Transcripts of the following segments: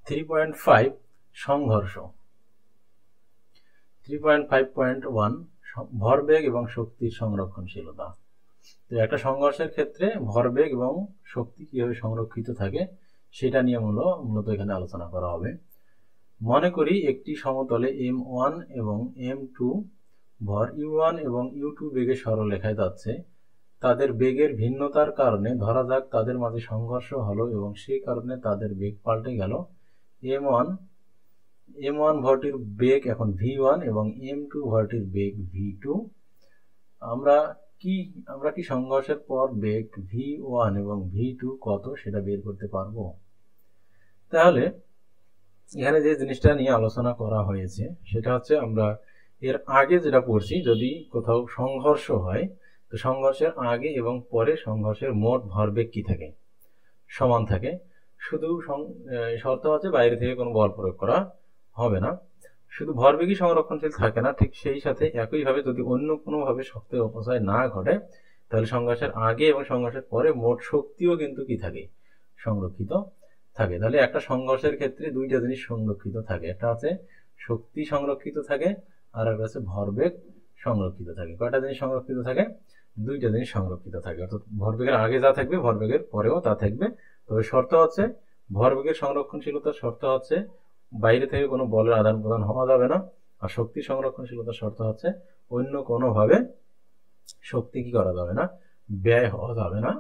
3.5 সংঘর্ষ। 3.5.1 ভরবেগ এবং শক্তির সংরক্ষণশীলতা। তো একটা সংঘর্ষের ক্ষেত্রে ভরবেগ এবং শক্তি কিভাবে সংরক্ষিত থাকে সেটা নিয়ে মূলত এখানে আলোচনা করা হবে। মনে করি একটি সমতলে m1 এবং m2 ভর u1 এবং u2 বেগে সরলরেখায় যাচ্ছে। তাদের বেগের ভিন্নতার কারণে ধরা যাক তাদের মাঝে সংঘর্ষ হলো এবং সেই কারণে তাদের বেগ পাল্টে গেল। m1 ভরটির বেগ এখন v1 এবং m2 ভরটির বেগ v2। আমরা কি সংঘর্ষের পর বেগ v1 এবং v2 কত সেটা বের করতে পারবো? তাহলে এখানে যে জিনিসটা নিয়ে আলোচনা করা হয়েছে সেটা হচ্ছে, আমরা এর আগে যেটা পড়ছি, যদি কোথাও সংঘর্ষ হয় তো সংঘর্ষের আগে এবং পরে সংঘর্ষের মোট ভরবেগ কি থাকে? সমান থাকে। শুধু শর্ত হচ্ছে বাইরে থেকে কোনো বল প্রয়োগ করা হবে না। শুধু ভরবেগই সংরক্ষণশীল থাকে না, ঠিক সেই সাথে একইভাবে যদি অন্য কোনোভাবে শক্তির অপচয় না ঘটে তাহলে সংঘর্ষের আগে এবং সংঘর্ষের পরে মোট শক্তিও কিন্তু কি থাকে? সংরক্ষিত থাকে। তাহলে একটা সংঘর্ষের ক্ষেত্রে দুইটা জিনিস সংরক্ষিত থাকে, একটা হচ্ছে শক্তি সংরক্ষিত থাকে আর একটা হচ্ছে ভরবেগ সংরক্ষিত থাকে। কয়টা জিনিস সংরক্ষিত থাকে? দুইটা জিনিস সংরক্ষিত থাকে। অর্থাৎ ভরবেগের আগে যা থাকবে ভরবেগের পরেও তা থাকবে। তবে শর্ত হচ্ছে, ভরবেগের সংরক্ষণশীলতার শর্ত হচ্ছে বাইরে থেকে কোনো বলের আদান প্রদান হওয়া যাবে না, আর শক্তি সংরক্ষণশীলতার শর্ত হচ্ছে অন্য কোনোভাবে শক্তি কি করা যাবে না? ব্যয় হওয়া যাবে না।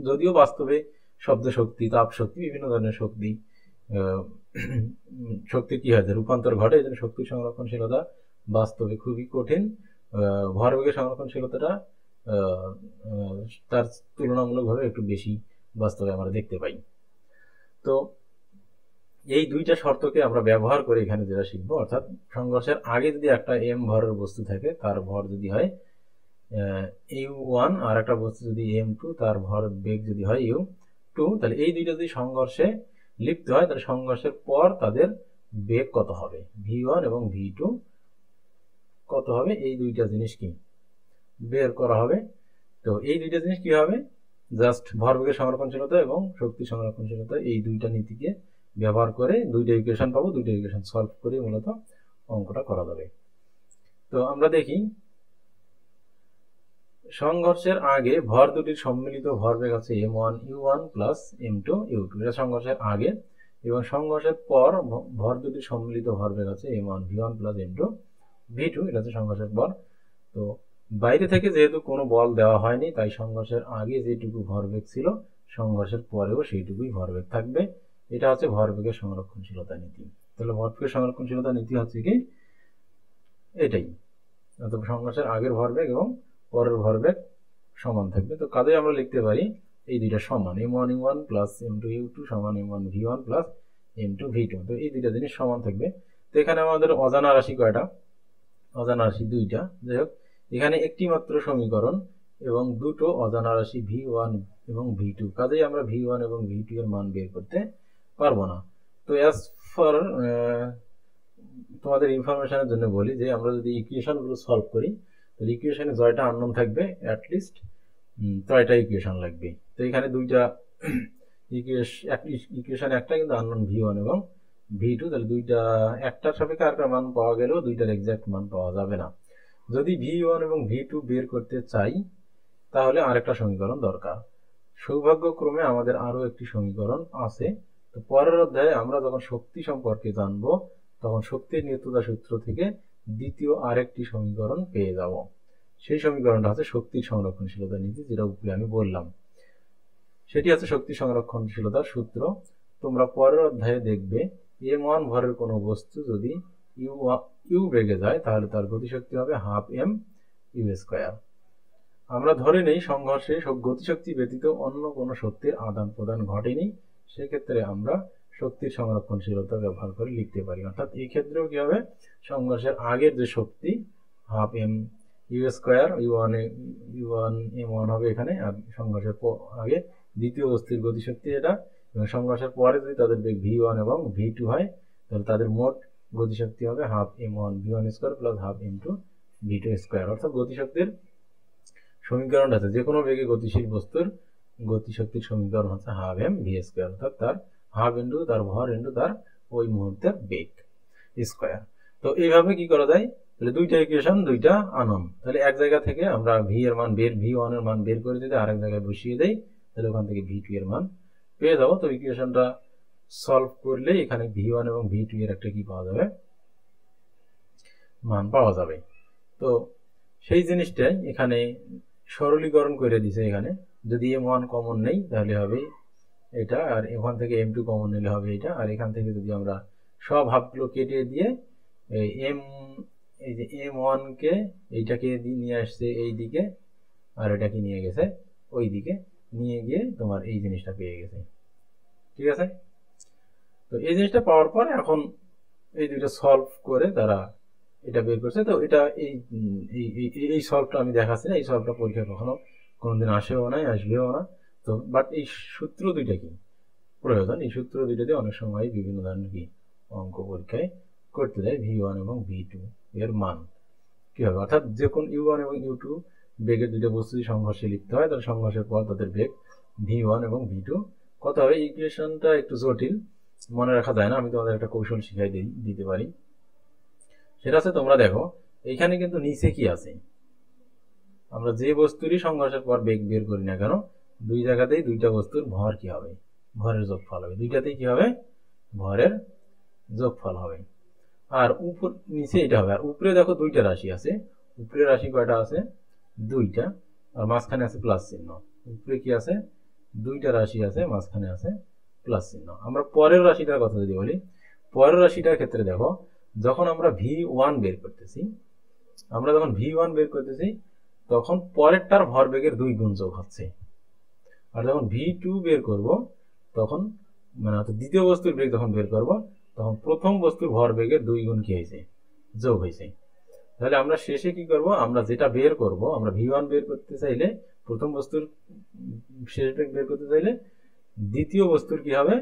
যদিও বাস্তবে শব্দ শক্তি, তাপ শক্তি, বিভিন্ন ধরনের শক্তি কি হয়, রূপান্তর ঘটে। এই জন্য শক্তির সংরক্ষণশীলতা বাস্তবে খুবই কঠিন। ভরবেগের সংরক্ষণশীলতাটা তার তুলনামূলকভাবে একটু বেশি বাস্তবে আমরা দেখতে পাই। তো এই দুইটা শর্তকে আমরা ব্যবহার করে এখানে যেটা শিখবো, অর্থাৎ সংঘর্ষের আগে যদি একটা m ভরের বস্তু থাকে, তার ভর যদি হয় u1, আর একটা বস্তু যদি m2, তার ভর বেগ যদি হয় u2, তাহলে এই দুইটা যদি সংঘর্ষে লিপ্ত হয় তাহলে সংঘর্ষের পর তাদের বেগ কত হবে? v1 এবং v2 কত হবে? এই দুইটা জিনিস কি বের করা হবে। তো এই দুইটা জিনিস কি হবে? জাস্ট ভরবেগের সংরক্ষণশীলতা এবং শক্তি সংরক্ষণশীলতা, এই দুইটা নীতিকে ব্যবহার করে দুইটা ইকুয়েশন পাবো। দুইটা ইকুয়েশন সলভ করে মূলত অঙ্কটা করা যাবে। তো আমরা দেখি, সংঘর্ষের আগে ভর দুটির সম্মিলিত ভরবেগ আছে m1 u1 plus m2 u2, এটা সংঘর্ষের আগে। এবং সংঘর্ষের পর ভর দুটির সম্মিলিত ভরবেগ আছে m1 v1 plus m2 v2, এটা হচ্ছে সংঘর্ষের পর। তো বাইরে থেকে যেহেতু কোনো বল দেওয়া হয়নি, তাই সংঘর্ষের আগে যেটুকু ভরবেগ ছিল সংঘর্ষের পরেও সেইটুকুই ভরবেগ থাকবে। এটা হচ্ছে ভরবেগের সংরক্ষণশীলতা নীতি। তাহলে ভরবেগের সংরক্ষণশীলতা নীতি হচ্ছে কি এটাই, অর্থাৎ সংঘর্ষের আগের ভরবেগ এবং পরের ভরবেগ সমান থাকবে। তো কাজেই আমরা লিখতে পারি এই দুইটা সমান, m1 u1 plus m2 u2 সমান m1 v1 plus m2 v2। তো এই দুইটা জিনিস সমান থাকবে। তো এখানে আমাদের অজানা রাশি কয়টা? অজানা রাশি দুইটা। যাই হোক, এখানে একটি মাত্র সমীকরণ এবং দুটো অজানা রাশি v1 এবং v2, কাজেই আমরা v1 এবং v2 এর মান বের করতে পারবো না। তো অ্যাজ ফর তোমাদের ইনফরমেশনের জন্য বলি যে আমরা যদি ইকুয়েশনগুলো সলভ করি তাহলে ইকুয়েশনে জয়টা আননোন থাকবে, অ্যাটলিস্ট 3টা ইকুয়েশন লাগবে। তো এখানে দুইটা ইকুয়েশন, একটা কিন্তু আননোন v1 এবং v2, তাহলে দুইটা একটার সাপেক্ষে আরেকটার মান পাওয়া গেলেও দুইটার এক্সাক্ট মান পাওয়া যাবে না। যদি v1 এবং v2 বের করতে চাই তাহলে আরেকটা সমীকরণ দরকার। সৌভাগ্যক্রমে আমাদের আরো একটি সমীকরণ আছে। তো পরের অধ্যায়ে আমরা যখন শক্তি সম্পর্কে জানবো তখন শক্তির নিত্যতা সূত্র থেকে দ্বিতীয় আরেকটি সমীকরণ পেয়ে যাব। সেই সমীকরণটা হচ্ছে শক্তির সংরক্ষণশীলতা নীতি, যেটা উপরে আমি বললাম। সেটি হচ্ছে শক্তি সংরক্ষণশীলতার সূত্র। তোমরা পরের অধ্যায়ে দেখবে m1 ভরের কোনো বস্তু যদি u বেগে যায় তাহলে তার গতিশক্তি হবে 12m u²। আমরা ধরে নেই সংঘর্ষে গতিশক্তি ব্যতীত অন্য কোনো শক্তির আদান প্রদান ঘটেনি, সেক্ষেত্রে আমরা শক্তির সংরক্ষণশীলতা ব্যবহার করে লিখতে পারি। অর্থাৎ এই ক্ষেত্রেও কি হবে? সংঘর্ষের আগের যে শক্তি 12m u², u1 m1 হবে এখানে, আর সংঘর্ষের আগে দ্বিতীয় বস্তুর গতিশক্তি এটা, এবং সংঘর্ষের পরে যদি তাদের বেগ v1 এবং v2 হয় তাহলে তাদের মোট গতিশক্তি হবে 12m1 v1² plus 12m2 v2²। অর্থাৎ গতিশক্তির সমীকরণ আছে যে কোনো বেগে গতিশীল বস্তুর গতিশক্তির সমীকরণ হচ্ছে 12m v², অর্থাৎ তার হাফ ইন্টু তার ভর ইন্টু তার ওই মুহূর্তের বেগ স্কোয়ার। তো এইভাবে কি করা যায়, তাহলে দুইটা ইকুয়েশন দুইটা আনন, তাহলে এক জায়গা থেকে আমরা ভি এর মান V1 এর মান বের করে যদি আরেক জায়গায় বসিয়ে দেই, তাহলে ওখান থেকে V2 এর মান পেয়ে যাবো। তো ইকুয়েশনটা সলভ করলে এখানে V1 এবং V2 এর একটা কি পাওয়া যাবে, মান পাওয়া যাবে। তো সেই জিনিসটাই এখানে সরলীকরণ করে দিছে। এখানে যদি M1 কমন নেই তাহলে হবে এটা, আর এখান থেকে M2 কমন নিলে হবে এটা, আর এখান থেকে যদি আমরা সব হাফগুলো কেটে দিয়ে এই যে M1 কে এইটাকে নিয়ে আসছে এই দিকে, আর এটাকে নিয়ে গেছে ওই দিকে, নিয়ে গিয়ে তোমার এই জিনিসটা পেয়ে গেছে। ঠিক আছে, তো এই জিনিসটা পাওয়ার পর এখন এই দুইটা সলভ করে তারা এটা বের করছে। তো এটা এই সলভটা আমি দেখাচ্ছি না, এই সলভটা পরীক্ষায় কখনো কোনোদিন আসেও না, আসবেও না। তো বাট এই সূত্র দুইটা কি প্রয়োজন, এই সূত্র দুইটা দিয়ে অনেক সময় বিভিন্ন ধরনের কি অঙ্ক পরীক্ষায় করতে দেয় V1 এবং V2 এর মান কি হবে, অর্থাৎ যে কোন U1 এবং U2 বেগের দুইটা বস্তু সংঘর্ষে লিখতে হয়, তাহলে সংঘর্ষের পর তাদের বেগ V1 এবং V2 কত হবে। ইকুয়েশনটা একটু জটিল, মনে রাখা যায় না, আমি তোমাদের একটা কৌশল শিখাই দিতে পারি। সেটা আছে, তোমরা দেখো এইখানে কিন্তু নিচে কি আছে, আমরা যে বস্তুরই সংঘর্ষের পর বেগ বের করি না কেন, দুই জায়গাতেই দুইটা বস্তুর ভর কি হবে, ভরের যোগফল হবে, দুইটাতেই কি হবে, ভরের যোগফল হবে। আর উপর নিচে এটা হবে, আর উপরে দেখো দুইটা রাশি আছে, উপরে রাশি কয়টা আছে, দুইটা, আর মাঝখানে আছে প্লাস চিহ্ন। উপরে কি আছে, দুইটা রাশি আছে, মাঝখানে আছে প্লাস চিহ্ন। আমরা পরের রাশিটার কথা যদি বলি, পরের রাশিটার ক্ষেত্রে দেখো যখন আমরা V1 বের করতেছি, আমরা যখন V1 বের করতেছি তখন পরেরটার ভরবেগের 2 গুণ যোগ হচ্ছে, আর যখন V2 বের করব তখন মানে দ্বিতীয় বস্তুর বেগ যখন বের করব তখন প্রথম বস্তুর ভরবেগের 2 গুণ কি হয়েছে, যোগ হয়েছে। তাহলে আমরা শেষে কি করব, আমরা যেটা বের করব, আমরা V1 বের করতে চাইলে প্রথম বস্তুর শেষ বেগ বের করতে চাইলে দ্বিতীয় বস্তুর কি হবে,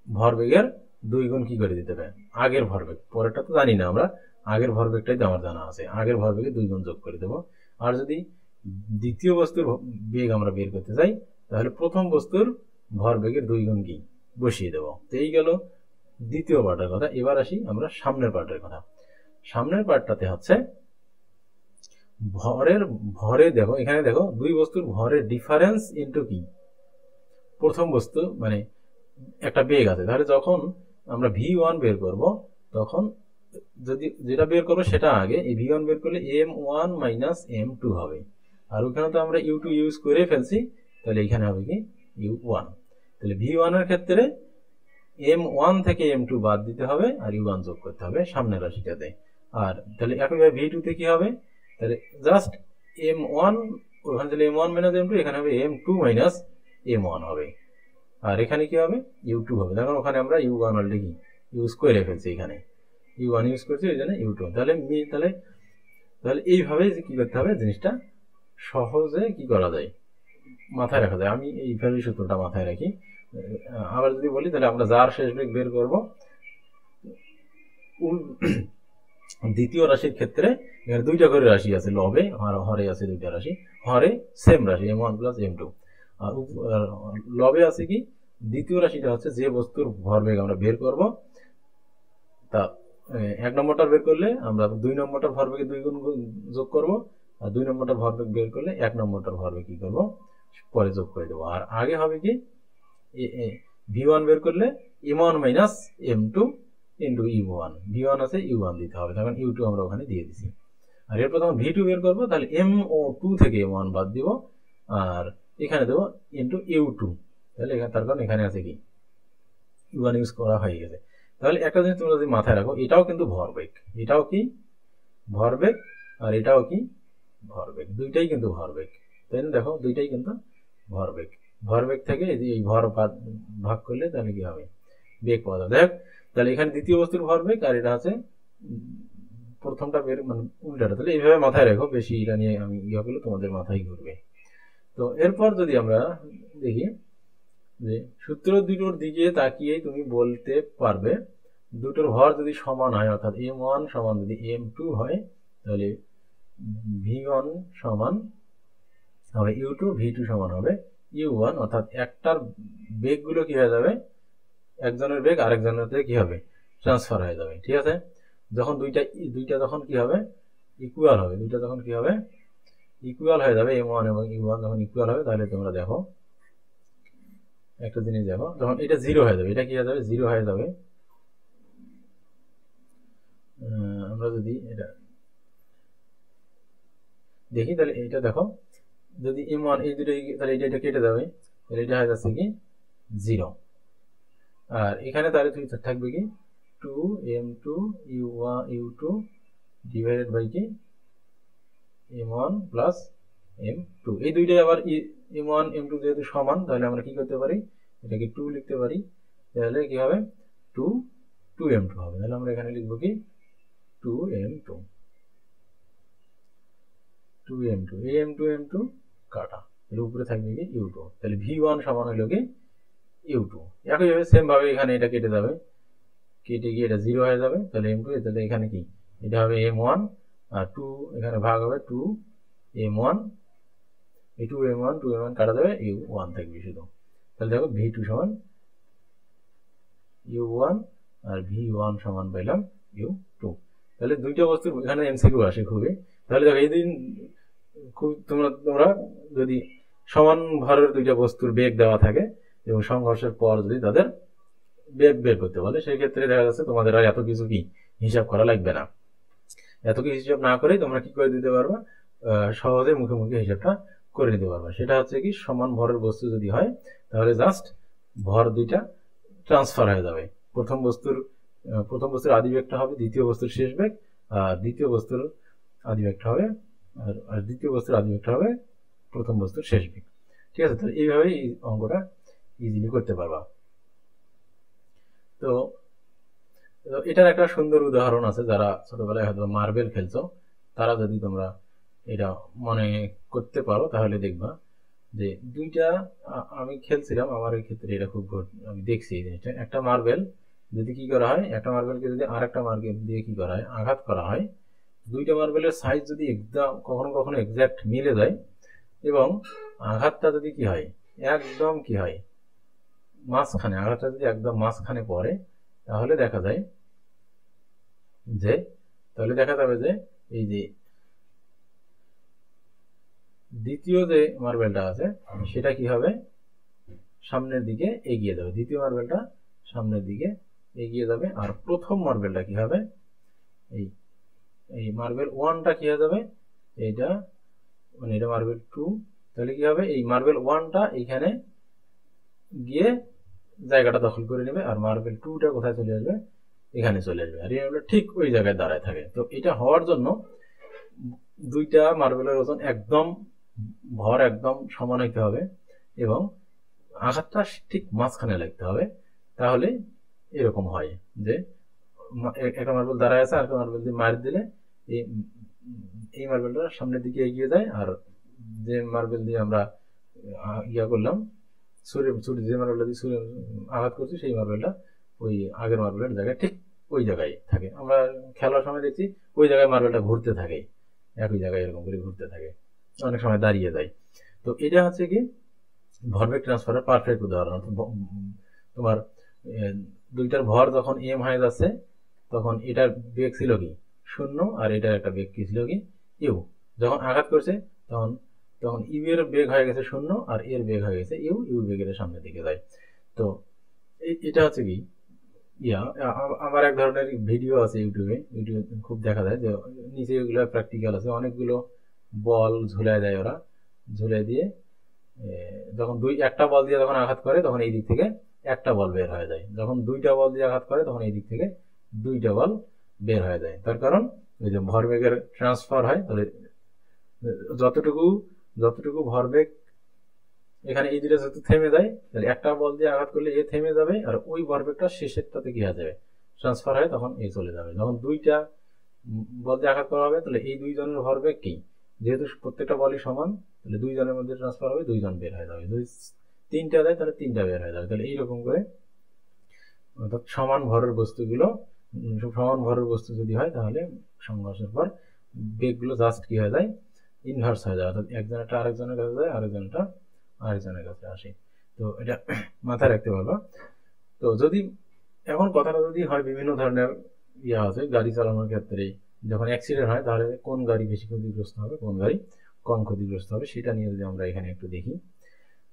ভরবেগের 2 গুণ কি করে দিতে হবে, আগের ভরবেগ, পরেরটা তো জানি না আমরা, আগের ভরবেগটাই তো আমার জানা আছে, আগের ভরবেগে 2 গুণ যোগ করে দেব। আর যদি দ্বিতীয় বস্তুর বেগ আমরা বের করতে চাই তাহলে প্রথম বস্তুর ভরবেগের 2 গুণ কি বসিয়ে দেব। তো এই গেল দ্বিতীয় পার্টের কথা। এবার আসি আমরা সামনের পার্টের কথা। সামনের পার্টটাতে হচ্ছে ভরে দেখো, এখানে দেখো দুই বস্তুর ভরের ডিফারেন্স ইনটু কি প্রথম বস্তু, মানে একটা বেগ আছে, তাহলে যখন আমরা V1 বের করব তখন যদি যেটা বের করবো সেটা আগে, এই V1 বের করলে M1 মাইনাস M2 হবে, আর ওখানে তো আমরা U2 ইউজ করে ফেলছি, তাহলে এখানে হবে কি U1। তাহলে V1 এর ক্ষেত্রে M1 থেকে M2 বাদ দিতে হবে আর U1 যোগ করতে হবে সামনের রাশিটাতে। আর তাহলে একইভাবে V2 তে কি হবে, তাহলে জাস্ট M1, ওখানে তাহলে M1 মাইনাস M2, এখানে হবে M2 মাইনাস M1 হবে, আর এখানে কি হবে U2 হবে, দেখুন ওখানে আমরা U1 অলরেডি ইউজ করে ফেলছি, এখানে U1 ইউজ করছি, ওই জন্য U2। তাহলে তাহলে এইভাবে কি করতে হবে, জিনিসটা সহজে কি করা যায়, মাথায় রাখা যায়। আমি এইভাবে সূত্রটা মাথায় রাখি। আবার যদি বলি তাহলে আমরা যার শেষ বেগ বের করব, দ্বিতীয় রাশির ক্ষেত্রে এখানে দুইটা করে রাশি আছে, লবে আর হরে আছে দুইটা রাশি, হরে সেম রাশি M1 প্লাস M2, আর লবে আছে কি দ্বিতীয় রাশিটা হচ্ছে যে বস্তুর ভরবেগ আমরা বের করব, তা এক নম্বরটা বের করলে আমরা 2 নম্বরটার ভরবেগে 2 গুণ যোগ করব, আর 2 নম্বরটার ভরবেগ বের করলে 1 নম্বরটার ভরবেগ কি করব, পরে যোগ করে দেবো। আর আগে হবে কি V1 বের করলে M1 minus M2 into U1, V1 আছে U1 দিতে হবে, তখন U2 আমরা ওখানে দিয়ে দিছি। আর এরপর যখন V2 বের করবো তাহলে M2 থেকে M1 বাদ দিব, আর এখানে দেবো ইন্টু U2, তাহলে এখানে তার কারণ এখানে আছে কি U1 ইউজ করা হয়ে গেছে। তাহলে একটা জিনিস তোমরা যদি মাথায় রাখো, এটাও কিন্তু ভরবেগ, এটাও কি ভরবেগ, আর এটাও কি ভরবেগ, দুইটাই কিন্তু ভরবেগ, তাই না? দেখো দুইটাই কিন্তু ভরবেগ, ভরবেগ থেকে এই ভর ভাগ করলে তাহলে কি হবে, বেগ পাওয়া যাবে। দেখ তাহলে এখানে দ্বিতীয় বস্তুর ভরবেগ, আর এটা আছে প্রথমটা বের মানে উল্টাটা। তাহলে এইভাবে মাথায় রাখো, বেশি এটা নিয়ে আমি ইয়া করলে তোমাদের মাথায় ঘুরবে। তো এরপর যদি আমরা দেখি যে সূত্র দুটোর দিকে তাকিয়েই তুমি বলতে পারবে দুটোর ভর যদি সমান হয়, অর্থাৎ M1 সমান যদি M2 হয় তাহলে V1 সমান হবে U2, V2 সমান হবে u1, অর্থাৎ একটার বেগগুলো কি হয়ে যাবে, একজনের বেগ আরেকজনের থেকে কি হবে, ট্রান্সফার হয়ে যাবে। ঠিক আছে, যখন দুইটা যখন কি হবে, ইকুয়াল হবে, দুইটা যখন কি হবে, ইকুয়াল হয়ে যাবে, m1 এবং u1 যখন ইকুয়াল হবে, তাহলে তোমরা দেখো একটা জিনিস দেখো, যখন এটা 0 হয়ে যাবে, এটা কি হয়ে যাবে, 0 হয়ে যাবে। আমরা যদি এটা দেখি, তাহলে এটা দেখো, যদি m1 এই দুটো, তাহলে এটা কেটে যাবে, তাহলে এটা হয়ে যাচ্ছে কি 0। আর এখানে তাহলে থাকবে কি 2m2 u2 ডিভাইডেড বাই কি m1 প্লাস m2। এই দুইটাই আবার m1 m2 যেহেতু সমান, তাহলে আমরা কি করতে পারি, এটাকে 2 লিখতে পারি, তাহলে কি হবে 2m2 হবে। তাহলে আমরা এখানে লিখবো কি 2m2 এই m2 কাটা, এর উপরে থাকবে কি u2, তাহলে v1 সমান হলো কি u2। একইভাবে সেম ভাবে এখানে এটা কেটে যাবে, কেটে গিয়ে এটা 0 হয়ে যাবে, তাহলে m2, তাহলে এখানে কি এটা হবে m1, আর 2 এখানে ভাগ হবে 2m1, এই 2m1 কাটা যাবে, u1 থাকবে শুধু। তাহলে দেখো v2 সমান u1 আর v1 সমান পেলাম u2। তাহলে দুইটা বস্তুর এখানে এমসিকিউ আসে খুবই। তাহলে দেখো এই দিন খুব তোমরা যদি সমান ভরের দুইটা বস্তুর বেগ দেওয়া থাকে এবং সংঘর্ষের পর যদি তাদের বেগ বের করতে বলে, সেই ক্ষেত্রে দেখা যাচ্ছে তোমাদের আর এত কিছু কি হিসাব করা লাগবে না। এত কিছু হিসাব না করেই তোমরা কি করে দিতে পারবা, সহজে মুখে মুখে হিসাবটা করে নিতে পারবা। সেটা হচ্ছে কি সমান ভরের বস্তু যদি হয়, তাহলে জাস্ট ভর দুইটা ট্রান্সফার হয়ে যাবে। প্রথম বস্তুর আদি বেগটা হবে দ্বিতীয় বস্তুর শেষ বেগ, আর দ্বিতীয় বস্তুর আদি বেগটা হবে আর দ্বিতীয় বস্তুর আদি বেগটা হবে প্রথম বস্তুর শেষ বেগ। ঠিক আছে, তাহলে এইভাবেই এই অঙ্কটা ইজিলি করতে পারবা। তো এটার একটা সুন্দর উদাহরণ আছে, যারা ছোটবেলায় হয়তো মার্বেল খেলছো, তারা যদি তোমরা এটা মনে করতে পারো, তাহলে দেখবা যে দুইটা, আমি খেলছিলাম, আমার এই ক্ষেত্রে এটা খুব আমি দেখছি এই জিনিসটা, একটা মার্বেল যদি কি করা হয়, একটা মার্বেলকে যদি আর একটা মার্বেল দিয়ে কি করা হয়, আঘাত করা হয়, দুইটা মার্বেলের সাইজ যদি একদম কখনো কখনো এক্সাক্ট মিলে যায়, এবং আঘাতটা যদি কি হয়, একদম কি হয় মাঝখানে, আঘাতটা যদি একদম মাঝখানে পড়ে, তাহলে দেখা যায় যে এই যে দ্বিতীয় যে মার্বেলটা আছে সেটা কি হবে, সামনের দিকে এগিয়ে যাবে, দ্বিতীয় মার্বেলটা সামনের দিকে এগিয়ে যাবে, আর প্রথম মার্বেলটা কি হবে, এই মার্বেল 1টা কি হয়ে যাবে, এইটা মানে এটা মার্বেল 2, তাহলে কি হবে, এই মার্বেল 1টা এখানে গিয়ে জায়গাটা দখল করে নেবে, আর মার্বেল 2টা কোথায় চলে আসবে, এখানে চলে আসবে, আর এটা ঠিক ওই জায়গায় দাঁড়ায় থাকে। তো এটা হওয়ার জন্য দুইটা মার্বেলের ওজন একদম, ভর একদম সমান হইতে হবে, এবং আঘাতটা ঠিক মাঝখানে লাগতে হবে। তাহলে এরকম হয় যে একটা মার্বেল দাঁড়ায় আছে, আর একটা মার্বেল দিয়ে মার দিলে এই মার্বেলটা সামনের দিকে এগিয়ে যায়, আর যে মার্বেল দিয়ে আমরা ইয়া করলাম, যে মার্বেলটা দিয়ে আঘাত করছি, সেই মার্বেলটা ওই আগের মার্বেলের জায়গায় ঠিক ওই জায়গায় থাকে। আমরা খেলার সময় দেখছি ওই জায়গায় মার্বেলটা ঘুরতে থাকে, একই জায়গায় এরকম করে ঘুরতে থাকে, অনেক সময় দাঁড়িয়ে যায়। তো এটা হচ্ছে কি ভরবেগ ট্রান্সফারের পারফেক্ট উদাহরণ। তোমার দুইটার ভর যখন এম হয়ে যাচ্ছে, তখন এটার বেগ ছিল কি 0, আর এটার একটা বেগ কি ছিল কি ইউ। যখন আঘাত করছে তখন ইউ এর বেগ হয়ে গেছে 0, আর এর বেগ হয়ে গেছে ইউ বেগের সামনের দিকে যায়। তো এটা হচ্ছে কি আবার এক ধরনের ভিডিও আছে ইউটিউবে খুব দেখা যায়, যে নিচে এগুলো প্র্যাকটিক্যাল আছে, অনেকগুলো বল ঝুলাই দেয়, ওরা ঝুলাই দিয়ে যখন একটা বল দিয়ে যখন আঘাত করে, তখন এই দিক থেকে একটা বল বের হয়ে যায়, যখন দুইটা বল দিয়ে আঘাত করে, তখন এই দিক থেকে দুইটা বল বের হয়ে যায়। তার কারণ ওই যে ভরবেগের ট্রান্সফার হয়, তাহলে যতটুকু ভরবেগ এখানে এই দুটো যদি থেমে যায়, তাহলে একটা বল দিয়ে আঘাত করলে এ থেমে যাবে, আর ওই ভরবেগটা শেষেরটাতে কি হয়ে যাবে, ট্রান্সফার হয়, তখন এ চলে যাবে। যখন দুইটা বল দিয়ে আঘাত করা হবে, তাহলে এই দুইজনের ভরবেগ কি, যেহেতু প্রত্যেকটা বলই সমান, তাহলে দুইজনের মধ্যে ট্রান্সফার হবে, দুইজন বের হয়ে যাবে। যদি তিনটা দেয়, তাহলে তিনটা বের হয়ে যাবে। তাহলে এইরকম করে অর্থাৎ সমান ভরের বস্তু যদি হয়, তাহলে সংঘর্ষের পর বেগগুলো জাস্ট কি হয়ে যায়, ইনভার্স হয়ে যায়, অর্থাৎ একজনেরটা আরেকজনের কাছে যায়, আরেকজনেরটা আরেকজনের কাছে আসে। তো এটা মাথায় রাখতে পারবা। তো যদি এখন কথাটা যদি হয় বিভিন্ন ধরনের আছে গাড়ি চালানোর ক্ষেত্রে, যখন অ্যাক্সিডেন্ট হয় তাহলে কোন গাড়ি বেশি ক্ষতিগ্রস্ত হবে, কোন গাড়ি কম ক্ষতিগ্রস্ত হবে, সেটা নিয়ে যদি আমরা এখানে একটু দেখি।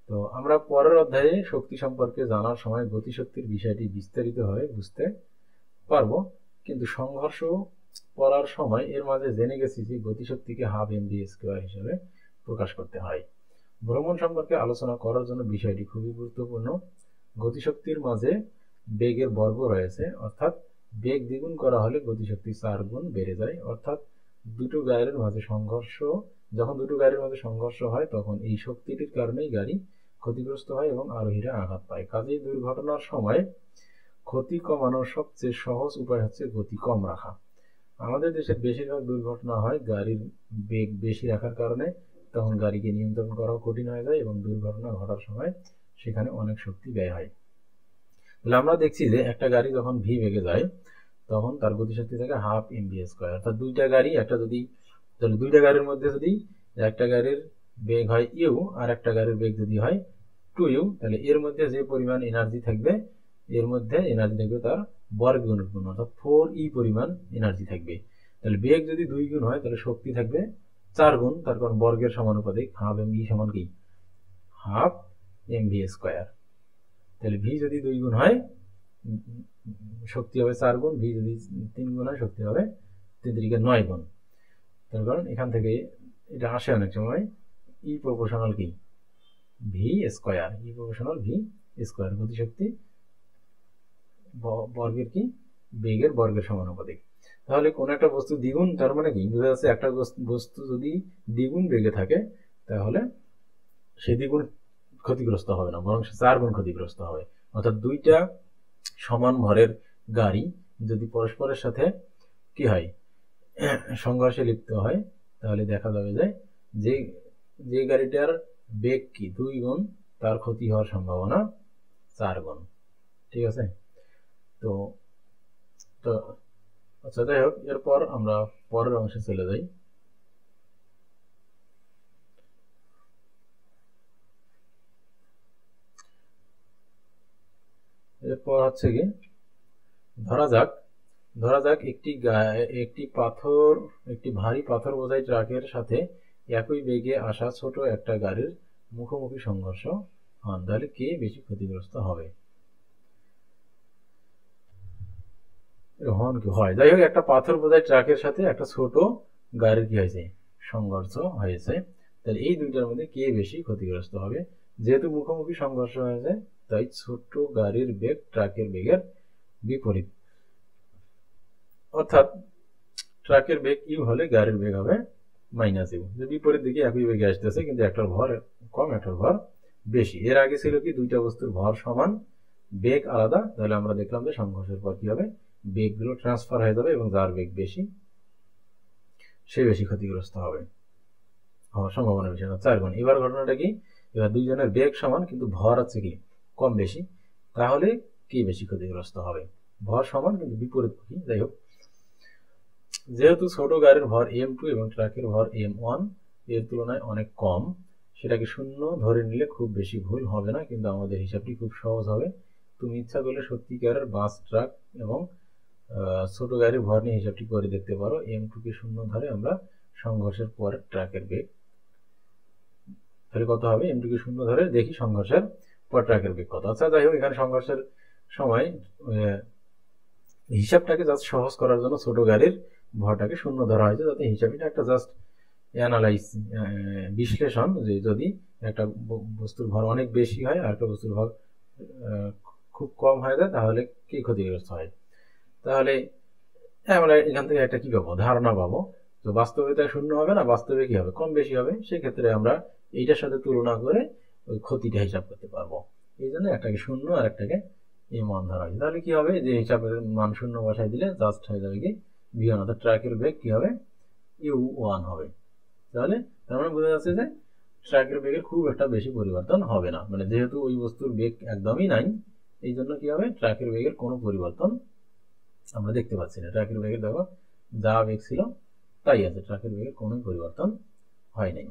তো আমরা পরের অধ্যায়ে শক্তি সম্পর্কে জানার সময় গতিশক্তির বিষয়টি বিস্তারিতভাবে বুঝতে পারবো, কিন্তু সংঘর্ষ পড়ার সময় এর মাঝে জেনে গেছি যে গতিশক্তিকে হাফ mv² হিসেবে প্রকাশ করতে হয়। ভ্রমণ সম্পর্কে আলোচনা করার জন্য বিষয়টি খুবই গুরুত্বপূর্ণ। গতিশক্তির মাঝে বেগের বর্গ রয়েছে, অর্থাৎ বেগ দ্বিগুণ করা হলে গতিশক্তি 4 গুণ বেড়ে যায়। অর্থাৎ দুটো গাড়ির মাঝে সংঘর্ষ হয় তখন এই শক্তিটির কারণেই গাড়ি ক্ষতিগ্রস্ত হয় এবং আরোহীরা আঘাত পায়। কাজেই দুর্ঘটনার সময় ক্ষতি কমানোর সবচেয়ে সহজ উপায় হচ্ছে গতি কম রাখা। আমাদের দেশের বেশিরভাগ দুর্ঘটনা হয় গাড়ির বেগ বেশি রাখার কারণে, তখন গাড়িকে নিয়ন্ত্রণ করাও কঠিন হয়ে যায় এবং দুর্ঘটনা ঘটার সময় সেখানে অনেক শক্তি ব্যয় হয়। তাহলে আমরা দেখছি যে একটা গাড়ি যখন ভি বেগে যায় তখন তার গতিশক্তি থাকে হাফ mv²। অর্থাৎ দুইটা গাড়ির মধ্যে যদি একটা গাড়ির বেগ হয় ইউ আর একটা গাড়ির বেগ যদি হয় 2u, তাহলে এর মধ্যে যে পরিমাণ এনার্জি থাকবে তার বর্গগুণ, অর্থাৎ 4e পরিমাণ এনার্জি থাকবে। তাহলে বেগ যদি 2 গুণ হয় তাহলে শক্তি থাকবে 4 গুণ, তার কারণ বর্গের সমানুপাতিক হাফ mv সমান কি হাফ mv²। তাহলে ভি যদি 2 গুণ হয় শক্তি হবে 4 গুণ, ভি যদি 3 গুণ হয় শক্তি হবে 3 × 9 গুণ। তার কারণ এখান থেকে এটা আসে অনেক সময় ই প্রপোর্শনাল কি v², গতিশক্তি বর্গের কি বেগের বর্গের সমানুপাতিক। তাহলে কোন একটা বস্তু দ্বিগুণ, তার মানে কি বোঝা যাচ্ছে একটা বস্তু যদি দ্বিগুণ বেগে থাকে তাহলে সে দ্বিগুণ ক্ষতিগ্রস্ত হবে না, বরং সে 4 গুণ ক্ষতিগ্রস্ত হবে। অর্থাৎ দুইটা সমান ভরের গাড়ি যদি পরস্পরের সাথে কি হয় সংঘর্ষে লিপ্ত হয় তাহলে দেখা যাবে যে গাড়িটার বেগ কি 2 গুণ তার ক্ষতি হওয়ার সম্ভাবনা 4 গুণ। ঠিক আছে? তো আচ্ছা, যাই হোক, এরপর আমরা পরের অংশে চলে যাই। এরপর হচ্ছে কি ধরা যাক একটি ভারী পাথর বোঝাই ট্রাকের সাথে একই বেগে আসা ছোট একটা গাড়ির মুখোমুখি সংঘর্ষ হন, তাহলে কে বেশি ক্ষতিগ্রস্ত হবে? যাই হোক, একটা পাথর বোঝাই ট্রাকের সাথে একটা ছোট গাড়ির কি হয়েছে সংঘর্ষ হয়েছে, তাহলে এই দুইটার মধ্যে কে বেশি ক্ষতিগ্রস্ত হবে? যেহেতু মুখোমুখি সংঘর্ষ হয়েছে তাই ছোট গাড়ির বেগ ট্রাকের বেগের বিপরীত, অর্থাৎ ট্রাকের বেগ ইউ হলে গাড়ির বেগ হবে -ইউ। যে বিপরীত দিকে একই বেগে আসতেছে কিন্তু একটার ভর কম একটার ভর বেশি। এর আগে ছিল কি দুইটা বস্তুর ভর সমান বেগ আলাদা, তাহলে আমরা দেখলাম যে সংঘর্ষের পর কি হবে বেগগুলো ট্রান্সফার হয়ে যাবে এবং যার বেগ বেশি সে বেশি ক্ষতিগ্রস্ত হবে, হওয়ার সম্ভাবনা বেশি, 4 গুণ। এবার ঘটনাটা কি, এবার দুইজনের বেগ সমান কিন্তু ভর আছে কি কম বেশি, তাহলে কি বেশি ক্ষতিগ্রস্ত হবে? ভর সমান কিন্তু বিপরীতমুখী। যাই হোক, যেহেতু ছোট গাড়ির ভর m2 এবং ট্রাকের ভর m1 এর তুলনায় অনেক কম, সেটাকে 0 ধরে নিলে খুব বেশি ভুল হবে না, কিন্তু আমাদের হিসাবটি খুব সহজ হবে। তুমি ইচ্ছা করলে সত্যিকারের বাস, ট্রাক এবং ছোট গাড়ির ভর নিয়ে হিসাবটি করে দেখতে পারো। m2 কে 0 ধরে আমরা সংঘর্ষের পর ট্রাকের বেগ, তাহলে কত হবে? m2 কে 0 ধরে দেখি সংঘর্ষের পর ট্রাকের বেগ কত। আচ্ছা, যাই হোক, এখানে সংঘর্ষের সময় হিসাবটাকে জাস্ট সহজ করার জন্য ছোট গাড়ির ভরটাকে 0 ধরা হয়েছে, যাতে হিসাবটা একটা জাস্ট বিশ্লেষণ, যে যদি একটা বস্তুর ভর অনেক বেশি হয় আর একটা বস্তুর ভর খুব কম হয়ে যায় তাহলে কি ক্ষতিগ্রস্ত হয়। তাহলে আমরা এখান থেকে একটা কি পাবো, ধারণা পাবো। তো বাস্তবে তাই 0 হবে না, বাস্তবে কি হবে কম বেশি হবে, সেক্ষেত্রে আমরা এইটার সাথে তুলনা করে ওই ক্ষতিটা হিসাব করতে পারবো। এই জন্য একটাকে 0 আর একটাকে m1 ধরা হয়েছে। তাহলে কি হবে, যে হিসাবের মান 0 বসাই দিলে জাস্ট হয়ে যাবে কি v1, অর্থাৎ ট্রাকের বেগ কি হবে u1 হবে। তাহলে তার মানে বোঝা যাচ্ছে যে ট্রাকের বেগের খুব একটা বেশি পরিবর্তন হবে না, মানে যেহেতু ওই বস্তুর বেগ একদমই নাই, এই জন্য কি হবে ট্রাকের বেগের কোনো পরিবর্তন আমরা দেখতে পাচ্ছি না। ট্রাকের বেগের দেখো যা বেগ ছিল তাই আছে, ট্রাকের বেগের কোনো পরিবর্তন হয় নাই।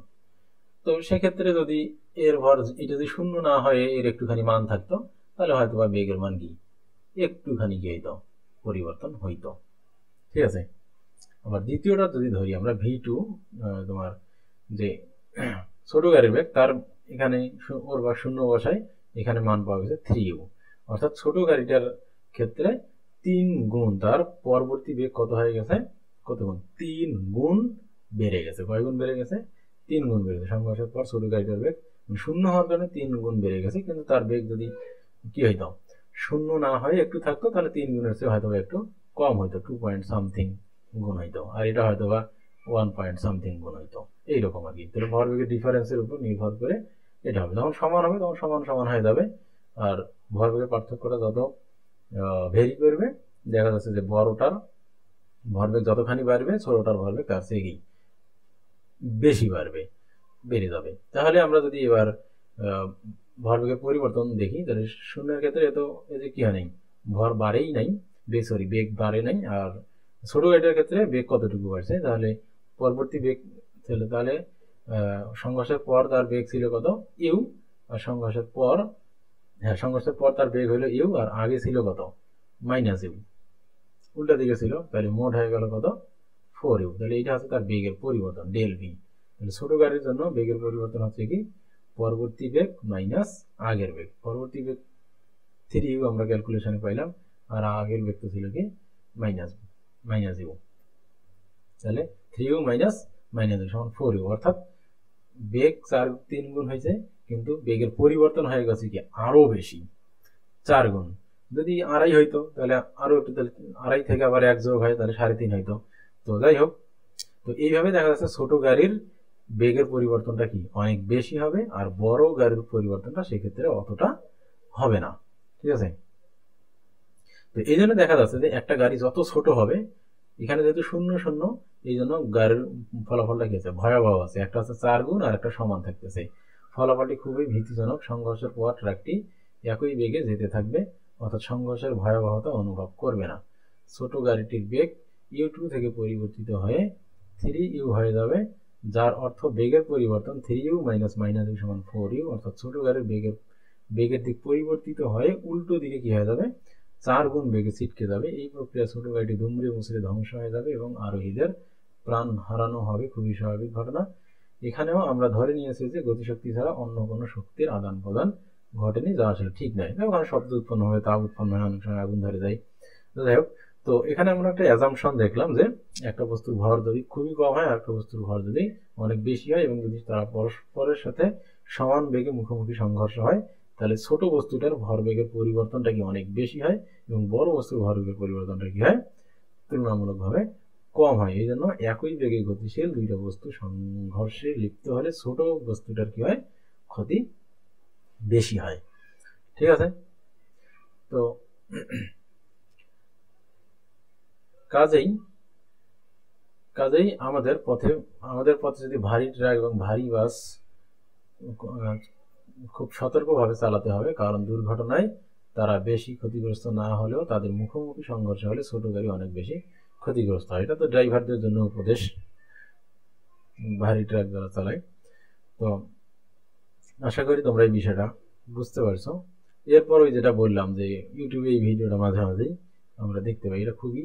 তো সেক্ষেত্রে যদি এর ভর এটা যদি শূন্য না হয়, এর একটুখানি মান থাকতো, তাহলে হয়তো বা বেগের মান কি একটুখানি কি হইতো, পরিবর্তন হইতো। ঠিক আছে। আবার দ্বিতীয়টা যদি ধরি আমরা V2, তোমার যে ছোট গাড়ির বেগ, তার এখানে ওর বা শূন্য বসাই, এখানে মান পাওয়া গেছে 3u, অর্থাৎ ছোট গাড়িটার ক্ষেত্রে 3 গুণ তার পরবর্তী বেগ কত হয়ে গেছে, কত গুণ, 3 গুণ বেড়ে গেছে। কয় গুণ বেড়ে গেছে, 3 গুণ বেড়ে গেছে। সংঘর্ষের পর ছোট গাড়িটার বেগ শূন্য হওয়ার কারণে 3 গুণ বেড়ে গেছে, কিন্তু তার বেগ যদি কি হইতো, শূন্য না হয়ে একটু থাকতো, তাহলে 3 গুণের চেয়ে হয়তো একটু কম হইতো, 2 পয়েন্ট সামথিং গুণ হইতো, আর এটা হয়তো বা 1 পয়েন্ট সামথিং গুণ হইতো, এইরকম আর কি। তাহলে ভরবেগের ডিফারেন্সের উপর নির্ভর করে এটা হবে। যখন সমান হবে তখন সমান সমান হয়ে যাবে, আর ভরবেগের পার্থক্যটা যত ভেরি করবে, দেখা যাচ্ছে যে বড়টার ভরবেগ যতখানি বাড়বে, ছোটটার ভরবেগ তার চেয়ে কি বেশি বাড়বে, বেড়ে যাবে। তাহলে আমরা যদি এবার ভরবেগের পরিবর্তন দেখি, তাহলে শূন্যের ক্ষেত্রে এত এই যে কি হয় নাই, ভর বাড়েই নাই, বেগ বাড়ে নাই। আর ছোট গাড়িটার ক্ষেত্রে বেগ কতটুকু বাড়ছে, তাহলে পরবর্তী বেগ তাহলে সংঘর্ষের পর তার বেগ ছিল কত, ইউ, আর সংঘর্ষের পর তার বেগ হলো ইউ, আর আগে ছিল কত, মাইনাস ইউ, উল্টা দিকে ছিল, তাহলে মোট হয়ে গেল কত, 4u। তাহলে এটা হচ্ছে তার বেগের পরিবর্তন, ডেল ভি। তাহলে ছোট গাড়ির জন্য বেগের পরিবর্তন হচ্ছে কি, পরবর্তী বেগ মাইনাস আগের বেগ। পরবর্তী বেগ 3u আমরা ক্যালকুলেশনে পাইলাম, আর আগের বেগ তো ছিল কি মাইনাস ইউ। তাহলে 3u মাইনাস ইউ সমান 4u, অর্থাৎ বেগ 3 গুণ হয়েছে, কিন্তু বেগের পরিবর্তন হয়ে গেছে কি আরো বেশি, 4 গুণ। যদি আড়াই হইতো তাহলে আরো একটু, তাহলে আড়াই থেকে আবার 1 যোগ হয়, তাহলে 3.5 হইতো। তো যাই হোক, তো এইভাবে দেখা যাচ্ছে ছোট গাড়ির বেগের পরিবর্তনটা কি অনেক বেশি হবে, আর বড় গাড়ির পরিবর্তনটা সেক্ষেত্রে অতটা হবে না। ঠিক আছে। তো এই জন্য দেখা যাচ্ছে যে একটা গাড়ি যত ছোট হবে, এখানে যেহেতু 0 0, এই জন্য গাড়ির ফলাফলটা কি আছে, ভয়াবহ আছে। একটা হচ্ছে 4 গুণ, আর একটা সমান থাকতেছে। ফলাফলটি খুবই ভীতিজনক। সংঘর্ষের পর ট্রাকটি একই বেগে যেতে থাকবে, অর্থাৎ সংঘর্ষের ভয়াবহতা অনুভব করবে না। ছোট গাড়িটির বেগ u2 থেকে পরিবর্তিত হয়ে 3u হয়ে যাবে, যার অর্থ বেগের পরিবর্তন 3u মাইনাস ইউ সমান 4u, অর্থাৎ ছোট গাড়ির বেগের দিক পরিবর্তিত হয়ে উল্টো দিকে কি হয়ে যাবে, 4 গুণ বেগে ছিটকে যাবে। এই প্রক্রিয়া ছোট গাড়িটি দুমড়ে মুচড়ে ধ্বংস হয়ে যাবে এবং আরোহীদের প্রাণ হারানো হবে, খুবই স্বাভাবিক ঘটনা। এখানেও আমরা ধরে নিয়েছি যে গতিশক্তি ছাড়া অন্য কোনো শক্তির আদান প্রদান ঘটেনি, যা আসলে ঠিক নয়। ওখানে শব্দ উৎপন্ন হবে, তাপ উৎপন্ন হয়, অনেক সময় আগুন ধরে যায়। যাই হোক, তো এখানে আমরা একটা অ্যাজাম্পশন দেখলাম যে একটা বস্তুর ভর যদি খুবই কম হয়, আর একটা বস্তুর ভর যদি অনেক বেশি হয়, এবং যদি তারা পরস্পরের সাথে সমান বেগে মুখোমুখি সংঘর্ষ হয়, তাহলে ছোট বস্তুটার ভরবেগের পরিবর্তনটা কি অনেক বেশি হয়, এবং বড় বস্তুর ভরবেগের পরিবর্তনটা কি হয়, তুলনামূলকভাবে কম হয়। এই জন্য একই বেগে গতিশীল দুইটা বস্তু সংঘর্ষে লিপ্ত হলে ছোট বস্তুটার কি হয়, ক্ষতি বেশি হয়। ঠিক আছে। তো কাজেই আমাদের পথে যদি ভারী ট্রাক এবং ভারী বাস খুব সতর্কভাবে চালাতে হবে, কারণ দুর্ঘটনায় তারা বেশি ক্ষতিগ্রস্ত না হলেও তাদের মুখোমুখি সংঘর্ষ হলে ছোট গাড়ি অনেক বেশি ক্ষতিগ্রস্ত হয়। এটা তো ড্রাইভারদের জন্য উপদেশ, ভারী ট্রাক যারা চালায়। তো আশা করি তোমরা এই বিষয়টা বুঝতে পারছো। এরপর ওই যেটা বললাম যে ইউটিউবে এই ভিডিওটা মাঝে মাঝেই আমরা দেখতে পাই, এটা খুবই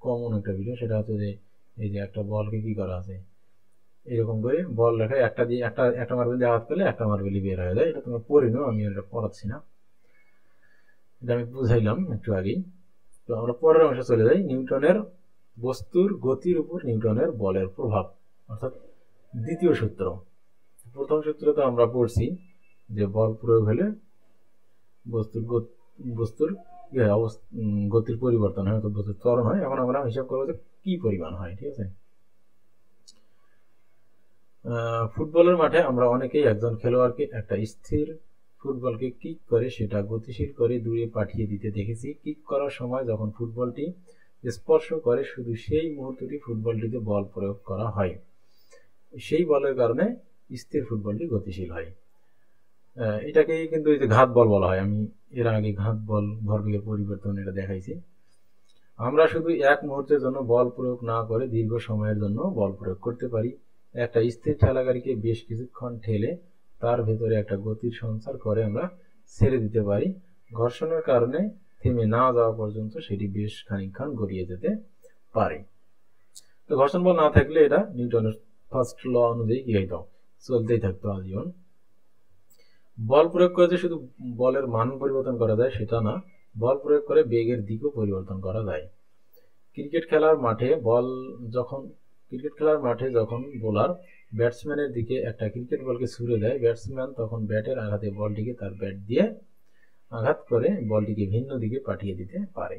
কমন একটা ভিডিও। সেটা হচ্ছে যে এই যে একটা বলকে কি করা আছে, এরকম করে বল রেখে একটা মার্বেল দিয়ে আঘাত করলে একটা মার্বেলই বের হয়ে যায়। এটা তোমরা পড়ে নাও, আমি এটা পড়াচ্ছি না, এটা আমি বুঝাইলাম একটু আগেই। তো আমরা পরের অংশে চলে যাই, বস্তুর গতির উপর নিউটনের বলের প্রভাব, অর্থাৎ দ্বিতীয় সূত্র। প্রথম সূত্র তো আমরা পড়ছি যে বল প্রয়োগ হলে বস্তুর গতির পরিবর্তন হয়, অর্থাৎ বস্তুর ত্বরণ হয়। এখন আমরা হিসাব করবো যে কি পরিমাণ হয়। ঠিক আছে। ফুটবলের মাঠে আমরা অনেকেই একজন খেলোয়াড়কে একটা স্থির ফুটবলকে কিক করে সেটা গতিশীল করে দূরে পাঠিয়ে দিতে দেখেছি। কিক করার সময় যখন ফুটবলটি স্পর্শ করে, শুধু সেই মুহূর্তটি ফুটবলটিতে বল প্রয়োগ করা হয়, সেই বলের কারণে স্থির ফুটবলটি গতিশীল হয়। এটাকেই কিন্তু এই যে ঘাত বল বলা হয়। আমি এর আগে ঘাত বল ভরবেগের পরিবর্তন এটা দেখাইছি। আমরা শুধু এক মুহূর্তের জন্য বল প্রয়োগ না করে দীর্ঘ সময়ের জন্য বল প্রয়োগ করতে পারি। একটা স্থির ঠেলাগাড়িকে বেশ কিছুক্ষণ ঠেলে তার ভেতরে একটা গতির সঞ্চার করে আমরা ছেড়ে দিতে পারি। ঘর্ষণের কারণে থেমে না যাওয়া পর্যন্ত সেটি বেশ খানিকক্ষণ গড়িয়ে যেতে পারে। তো ঘর্ষণ বল না থাকলে এটা নিউটনের ফার্স্ট ল অনুযায়ী কি হইতো, চলতেই থাকতো আজীবন। বল প্রয়োগ করে যে শুধু বলের মান পরিবর্তন করা যায় সেটা না, বল প্রয়োগ করে বেগের দিকও পরিবর্তন করা যায়। ক্রিকেট খেলার মাঠে যখন বোলার ব্যাটসম্যানের দিকে একটা ক্রিকেট বলকে ছুড়ে দেয়, ব্যাটসম্যান তখন ব্যাটের আঘাতে বলটিকে তার ব্যাট দিয়ে আঘাত করে বলটিকে ভিন্ন দিকে পাঠিয়ে দিতে পারে।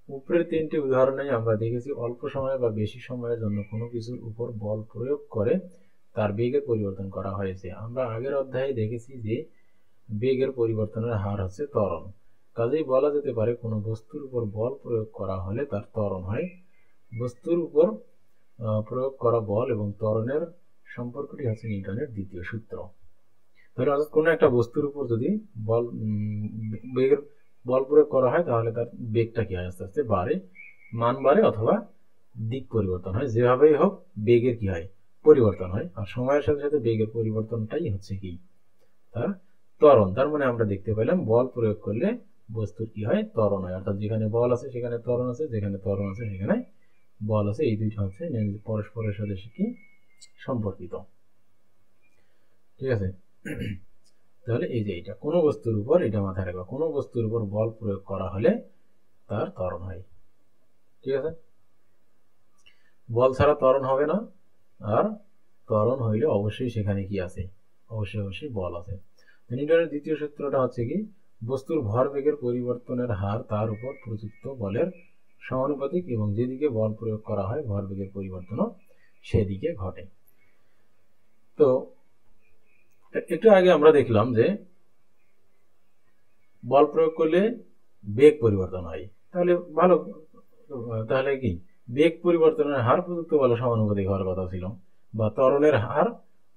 উপরের তিনটি উদাহরণে আমরা দেখেছি অল্প সময় বা বেশি সময়ের জন্য কোনো কিছুর উপর বল প্রয়োগ করে তার বেগের পরিবর্তন করা হয়েছে। আমরা আগের অধ্যায়ে দেখেছি যে বেগের পরিবর্তনের হার হচ্ছে ত্বরণ। কাজেই বলা যেতে পারে কোনো বস্তুর উপর বল প্রয়োগ করা হলে তার ত্বরণ হয়। বস্তুর উপর প্রয়োগ করা বল এবং ত্বরণের সম্পর্কটি হচ্ছে নিউটনের দ্বিতীয় সূত্র। তাহলে অর্থাৎ কোনো একটা বস্তুর উপর যদি বেগের বল প্রয়োগ করা হয় তাহলে তার বেগটা কি হয়, আস্তে আস্তে বাড়ে, মান বাড়ে অথবা দিক পরিবর্তন হয়, যেভাবেই হোক বেগের কি হয়, পরিবর্তন হয়। আর সময়ের সাথে সাথে বেগের পরিবর্তনটাই হচ্ছে কি, তার ত্বরণ। তার মানে আমরা দেখতে পেলাম বল প্রয়োগ করলে বস্তুর কি হয়, ত্বরণ হয়। অর্থাৎ যেখানে বল আছে সেখানে ত্বরণ আছে, যেখানে ত্বরণ আছে সেখানে বল আছে। এই দুইটা হচ্ছে পরস্পরের সাথে কি সম্পর্কিত। ঠিক আছে, তাহলে এই যে এটা কোনো বস্তুর উপর, এটা মাথায় রাখবা, কোনো বস্তুর উপর বল প্রয়োগ করা হলে তার ত্বরণ হয়। ঠিক আছে, বল ছাড়া ত্বরণ হবে না, আর ত্বরণ হইলে অবশ্যই সেখানে কি আছে, অবশ্যই বল আছে। নিউটনের দ্বিতীয় সূত্রটা হচ্ছে কি, বস্তুর ভরবেগের পরিবর্তনের হার তার উপর প্রযুক্ত বলের সমানুপাতিক এবং যেদিকে বল প্রয়োগ করা হয় ভরবেগের পরিবর্তনও সেদিকে ঘটে। তো একটু আগে আমরা দেখলাম যে বল প্রয়োগ করলে বেগ পরিবর্তন হয়, তাহলে কি বেগ পরিবর্তনের হার প্রযুক্ত বলের সমানুপাতিক হওয়ার কথা ছিল, বা ত্বরণের হার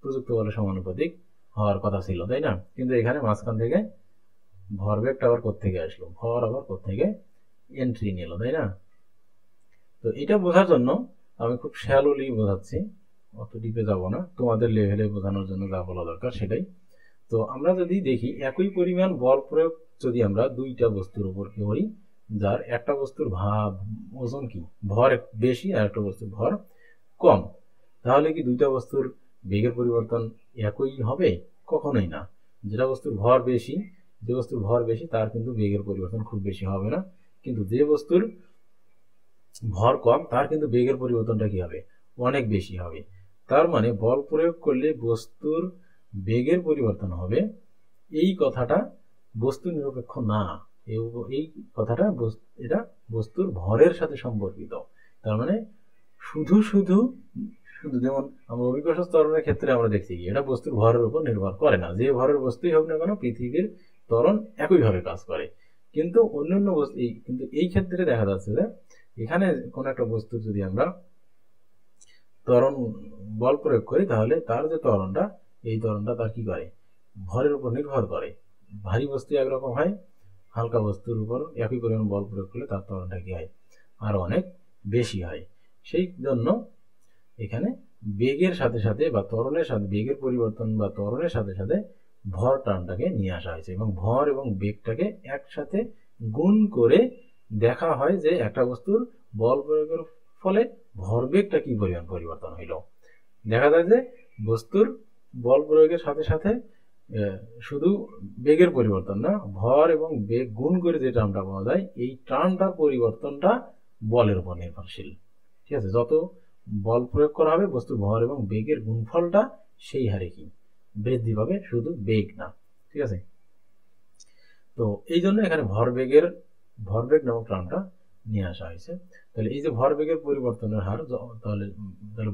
প্রযুক্ত বলের সমানুপাতিক হওয়ার কথা ছিল, তাই না? কিন্তু এখানে মাঝখান থেকে ভরবেগটা আবার কোত্থেকে আসলো, ভর আবার কোত্থেকে এন্ট্রি নিল, তাই না? তো এটা বোঝার জন্য আমি খুব শ্যালোলি বোঝাচ্ছি, অত ডিপে যাব না, তোমাদের লেভেলে বোঝানোর জন্য যা বলা দরকার সেটাই। তো আমরা যদি দেখি একই পরিমাণ বল প্রয়োগ যদি আমরা দুইটা বস্তুর উপর করি, যার একটা বস্তুর ওজন কি, ভর বেশি আর একটা বস্তুর ভর কম, তাহলে কি দুইটা বস্তুর বেগের পরিবর্তন একই হবে? কখনোই না। যে বস্তুর ভর বেশি তার কিন্তু বেগের পরিবর্তন খুব বেশি হবে না, কিন্তু যে বস্তুর ভর কম তার কিন্তু বেগের পরিবর্তনটা কি হবে, অনেক বেশি হবে। তার মানে বল প্রয়োগ করলে বস্তুর বেগের পরিবর্তন হবে, এই কথাটা বস্তু নিরপেক্ষ না, এই কথাটা এটা বস্তুর ভরের সাথে সম্পর্কিত। তার মানে শুধু যেমন আমরা অভিকর্ষ ত্বরণের ক্ষেত্রে আমরা দেখছি কি, এটা বস্তুর ভরের উপর নির্ভর করে না, যে ভরের বস্তুই হোক না কেন পৃথিবীর ত্বরণ একইভাবে কাজ করে। কিন্তু অন্যান্য বস্তু, কিন্তু এই ক্ষেত্রে দেখা যাচ্ছে যে এখানে কোন একটা বস্তুর যদি আমরা ত্বরণ বল প্রয়োগ করি তাহলে তার যে ত্বরণটা, এই ত্বরণটা তার কি করে, ভরের উপর নির্ভর করে। ভারী বস্তু একরকম হয়, হালকা বস্তুর উপর একই পরিমাণ বল প্রয়োগ করলে তার ত্বরণটা কি হয়, আরো অনেক বেশি হয়। সেই জন্য এখানে বেগের সাথে সাথে বা ত্বরণের সাথে বেগের পরিবর্তন বা ত্বরণের সাথে সাথে ভর টার্মটাকে নিয়ে আসা হয়েছে, এবং ভর এবং বেগটাকে একসাথে গুণ করে দেখা হয় যে একটা বস্তুর বল প্রয়োগের ফলে ভরবেগটা কি পরিমাণ পরিবর্তন হইল। দেখা যায় যে বস্তুর বল প্রয়োগের সাথে সাথে শুধু বেগের পরিবর্তন না, ভর এবং বেগ গুণ করে যে টার্মটা পাওয়া যায়, এই টার্মটার পরিবর্তনটা বলের উপর নির্ভরশীল। ঠিক আছে, যত বল প্রয়োগ করা হবে বস্তুর ভর এবং বেগের গুণফলটা সেই হারে কি বৃদ্ধি পাবে, শুধু বেগ না। ঠিক আছে, তো এই জন্য এখানে ভরবেগ নামক টার্মটা নিয়ে আসা হয়েছে। তাহলে এই যে ভরবেগের পরিবর্তনের হার, তাহলে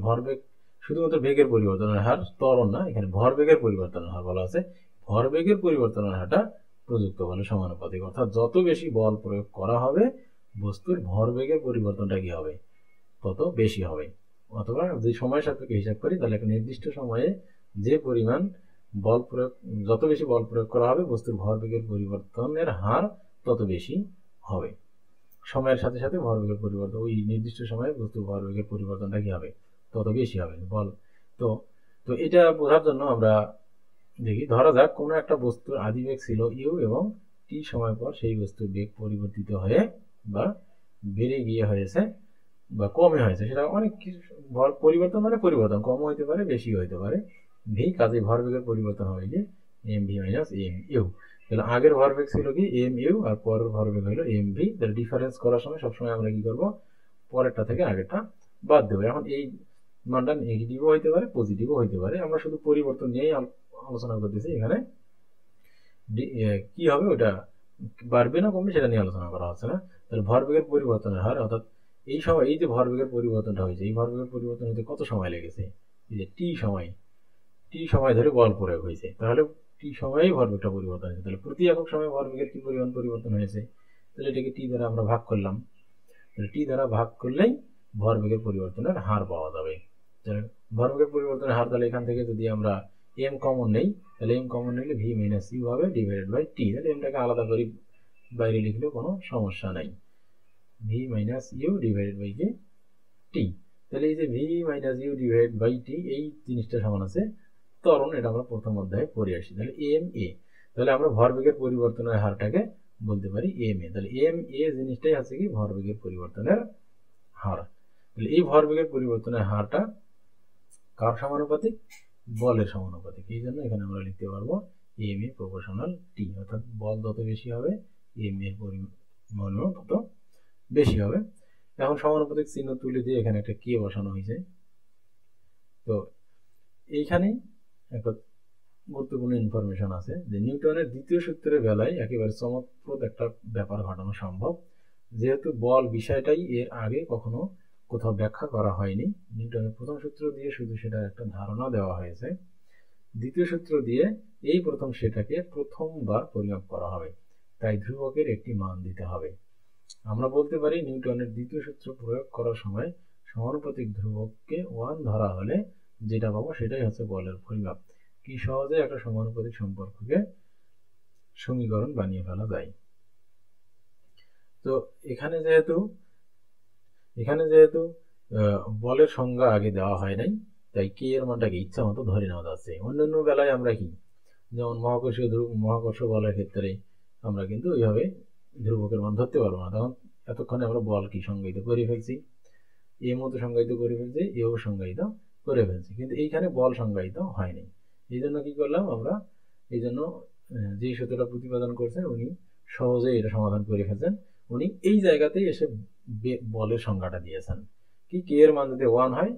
ভরবেগ শুধুমাত্র বেগের পরিবর্তনের হার, ত্বরণ না, এখানে ভরবেগের পরিবর্তনের হার বলা আছে। ভরবেগের পরিবর্তনের হারটা প্রযুক্ত বলের সমানুপাতিক, অর্থাৎ যত বেশি বল প্রয়োগ করা হবে বস্তুর ভরবেগের পরিবর্তনটা কি হবে, তত বেশি হবে। অথবা যে সময় সাপেক্ষে হিসাব করি তাহলে একটা নির্দিষ্ট সময়ে যে পরিমাণ বল প্রয়োগ, যত বেশি বল প্রয়োগ করা হবে বস্তুর ভরবেগের পরিবর্তনের হার তত বেশি হবে। সময়ের সাথে সাথে ভরবেগের পরিবর্তন, ওই নির্দিষ্ট সময়ে বস্তুর ভরবেগের পরিবর্তনটা কি হবে, তত বেশি হবে। তো তো এটা বোঝার জন্য আমরা দেখি, ধরা যাক কোনো একটা বস্তুর আদি বেগ ছিল ইউ এবং টি সময় পর সেই বস্তুর বেগ পরিবর্তিত হয়ে বা বেড়ে গিয়ে হয়েছে বা কমে হয়েছে, সেটা অনেক কিছু ভর পরিবর্তন মানে পরিবর্তন কম হইতে পারে বেশি হইতে পারে, ভি কাজে ভরবেগের পরিবর্তন হবে কি M V minus M U. তাহলে আগের ভরবেগ ছিল কি এম ইউ আর পরের ভরবেগ হলো এম ভি। তাহলে ডিফারেন্স করার সময় সবসময় আমরা কি করব, পরেরটা থেকে আগেরটা বাদ দেবো। এখন এই মানটা নেগেটিভও হইতে পারে পজিটিভও হইতে পারে, আমরা শুধু পরিবর্তন নিয়েই আলোচনা করতেছি। এখানে কি হবে ওটা বাড়বে না কমবে সেটা নিয়ে আলোচনা করা হচ্ছে না। তাহলে ভরবেগের পরিবর্তনের হার, অর্থাৎ এই সময় এই যে ভরবেগের পরিবর্তনটা হয়েছে, এই ভরবেগের পরিবর্তন হতে কত সময় লেগেছে, এই যে টি সময় ধরে বল প্রয়োগ হয়েছে, তাহলে টি সময়েই ভরবেগটা পরিবর্তন হয়েছে। তাহলে প্রতি একক সময় ভরবেগের কি পরিমাণ পরিবর্তন হয়েছে, তাহলে এটাকে টি দ্বারা আমরা ভাগ করলাম। তাহলে টি দ্বারা ভাগ করলেই ভরবেগের পরিবর্তনের হার পাওয়া যাবে। ভরবেগের পরিবর্তনের হার, তাহলে এখান থেকে যদি আমরা এম কমন নেই, তাহলে এম কমন নিলে ভি মাইনাস ইউ হবে ডিভাইডেড বাই টি। তাহলে এমটাকে আলাদা করে বাইরে লিখলেও কোনো সমস্যা নাই, v minus u divided by কি টি। তাহলে এই যে v minus u divided by t, এই জিনিসটা সমান আছে ত্বরণ, এটা আমরা প্রথম অধ্যায়ে পড়ে আসি। তাহলে এম এ, তাহলে আমরা ভরবেগের পরিবর্তনের হারটাকে বলতে পারি এম এ। তাহলে এম এ জিনিসটাই আছে কি ভরবেগের পরিবর্তনের হার। তাহলে এই ভরবেগের পরিবর্তনের হারটা কার সমানুপাতিক, বলের সমানুপাতিক। এই জন্য এখানে আমরা লিখতে পারবো এম এ প্রপোর্শনাল টি, অর্থাৎ বল যত বেশি হবে এম এর পরিমাণ তত বেশি হবে। এখন সমানুপাতিক চিহ্ন তুলে দিয়ে এখানে একটা কে বসানো হয়েছে। তো এইখানে একটা গুরুত্বপূর্ণ ইনফরমেশন আছে যে নিউটনের দ্বিতীয় সূত্রের বেলায় একেবারে চমকপ্রদ একটা ব্যাপার ঘটানো সম্ভব। যেহেতু বল বিষয়টাই এর আগে কখনো কোথাও ব্যাখ্যা করা হয়নি, নিউটনের প্রথম সূত্র দিয়ে শুধু সেটা একটা ধারণা দেওয়া হয়েছে, দ্বিতীয় সূত্র দিয়ে এই প্রথম সেটাকে প্রথমবার পরিমাপ করা হবে, তাই ধ্রুবকের একটি মান দিতে হবে। আমরা বলতে পারি নিউটনের দ্বিতীয় সূত্র প্রয়োগ করার সময় সমানুপাতিক ধ্রুবককে 1 ধরা হলে যেটা পাবো সেটাই হচ্ছে বলের পরিমাপ। কি সহজে একটা সমানুপাতিক সম্পর্ককে সমীকরণ বানিয়ে ফেলা যায়। তো এখানে যেহেতু বলের সংজ্ঞা আগে দেওয়া হয় নাই, তাই কে এর মানটাকে ইচ্ছা মতো ধরে নেওয়া যাচ্ছে। অন্যান্য বেলায় আমরা কি, যেমন মহাকর্ষ বলের ক্ষেত্রে আমরা কিন্তু ওইভাবে ধ্রুবকের মান ধরতে পারবো না, তখন এতক্ষণে আমরা বল কি সংজ্ঞায়িত করে ফেলছি, এ মতো সংজ্ঞায়িত করে ফেলছি, এও সংজ্ঞায়িত করে ফেলছি, কিন্তু এইখানে বল সংজ্ঞায়িত হয়নি। এই জন্য কি করলাম আমরা, এই জন্য যে সূত্রটা প্রতিপাদন করছেন উনি সহজেই এটা সমাধান করে ফেলছেন। উনি এই জায়গাতেই এসে বলের সংজ্ঞাটা দিয়েছেন কি, কে এর মান যদি 1 হয়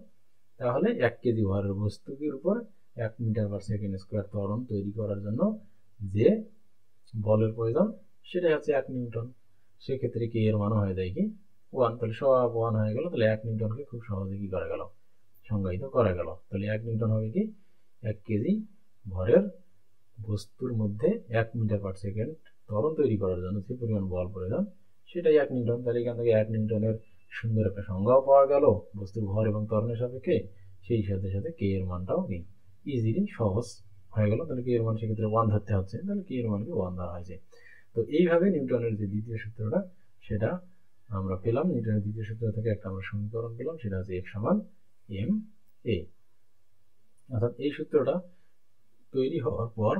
তাহলে 1 কেজি ভরের বস্তুর উপর 1 মিটার পার সেকেন্ড স্কোয়ার ত্বরণ তৈরি করার জন্য যে বলের প্রয়োজন সেটাই হচ্ছে 1 নিউটন। সেক্ষেত্রে কে এর মানও হয়ে যায় কি 1, তাহলে সব 1 হয়ে গেল। তাহলে 1 নিউটনকে খুব সহজে কি করা গেল, সংজ্ঞায়িত করা গেল। তাহলে 1 নিউটন হবে কি 1 কেজি ভরের বস্তুর মধ্যে 1 মিটার পার সেকেন্ড ত্বরণ তৈরি করার জন্য যে পরিমাণ বল প্রয়োজন সেটাই 1 নিউটন। তাহলে এখান থেকে 1 নিউটনের সুন্দর একটা সংজ্ঞাও পাওয়া গেল বস্তুর ভর এবং ত্বরণের সাপেক্ষে, সেই সাথে সাথে কে এর মানটাও কি ইজিলি সহজ হয়ে গেল। তাহলে কে এর মান সেক্ষেত্রে 1 ধরতে হচ্ছে, তাহলে কে এর মানকে 1 ধরা হয়েছে। তো এইভাবে নিউটনের যে দ্বিতীয় সূত্রটা সেটা আমরা পেলাম। নিউটনের দ্বিতীয় সূত্র থেকে একটা আমরা সমীকরণ পেলাম, সেটা হচ্ছে F সমান m a। অর্থাৎ এই সূত্রটা তৈরি হওয়ার পর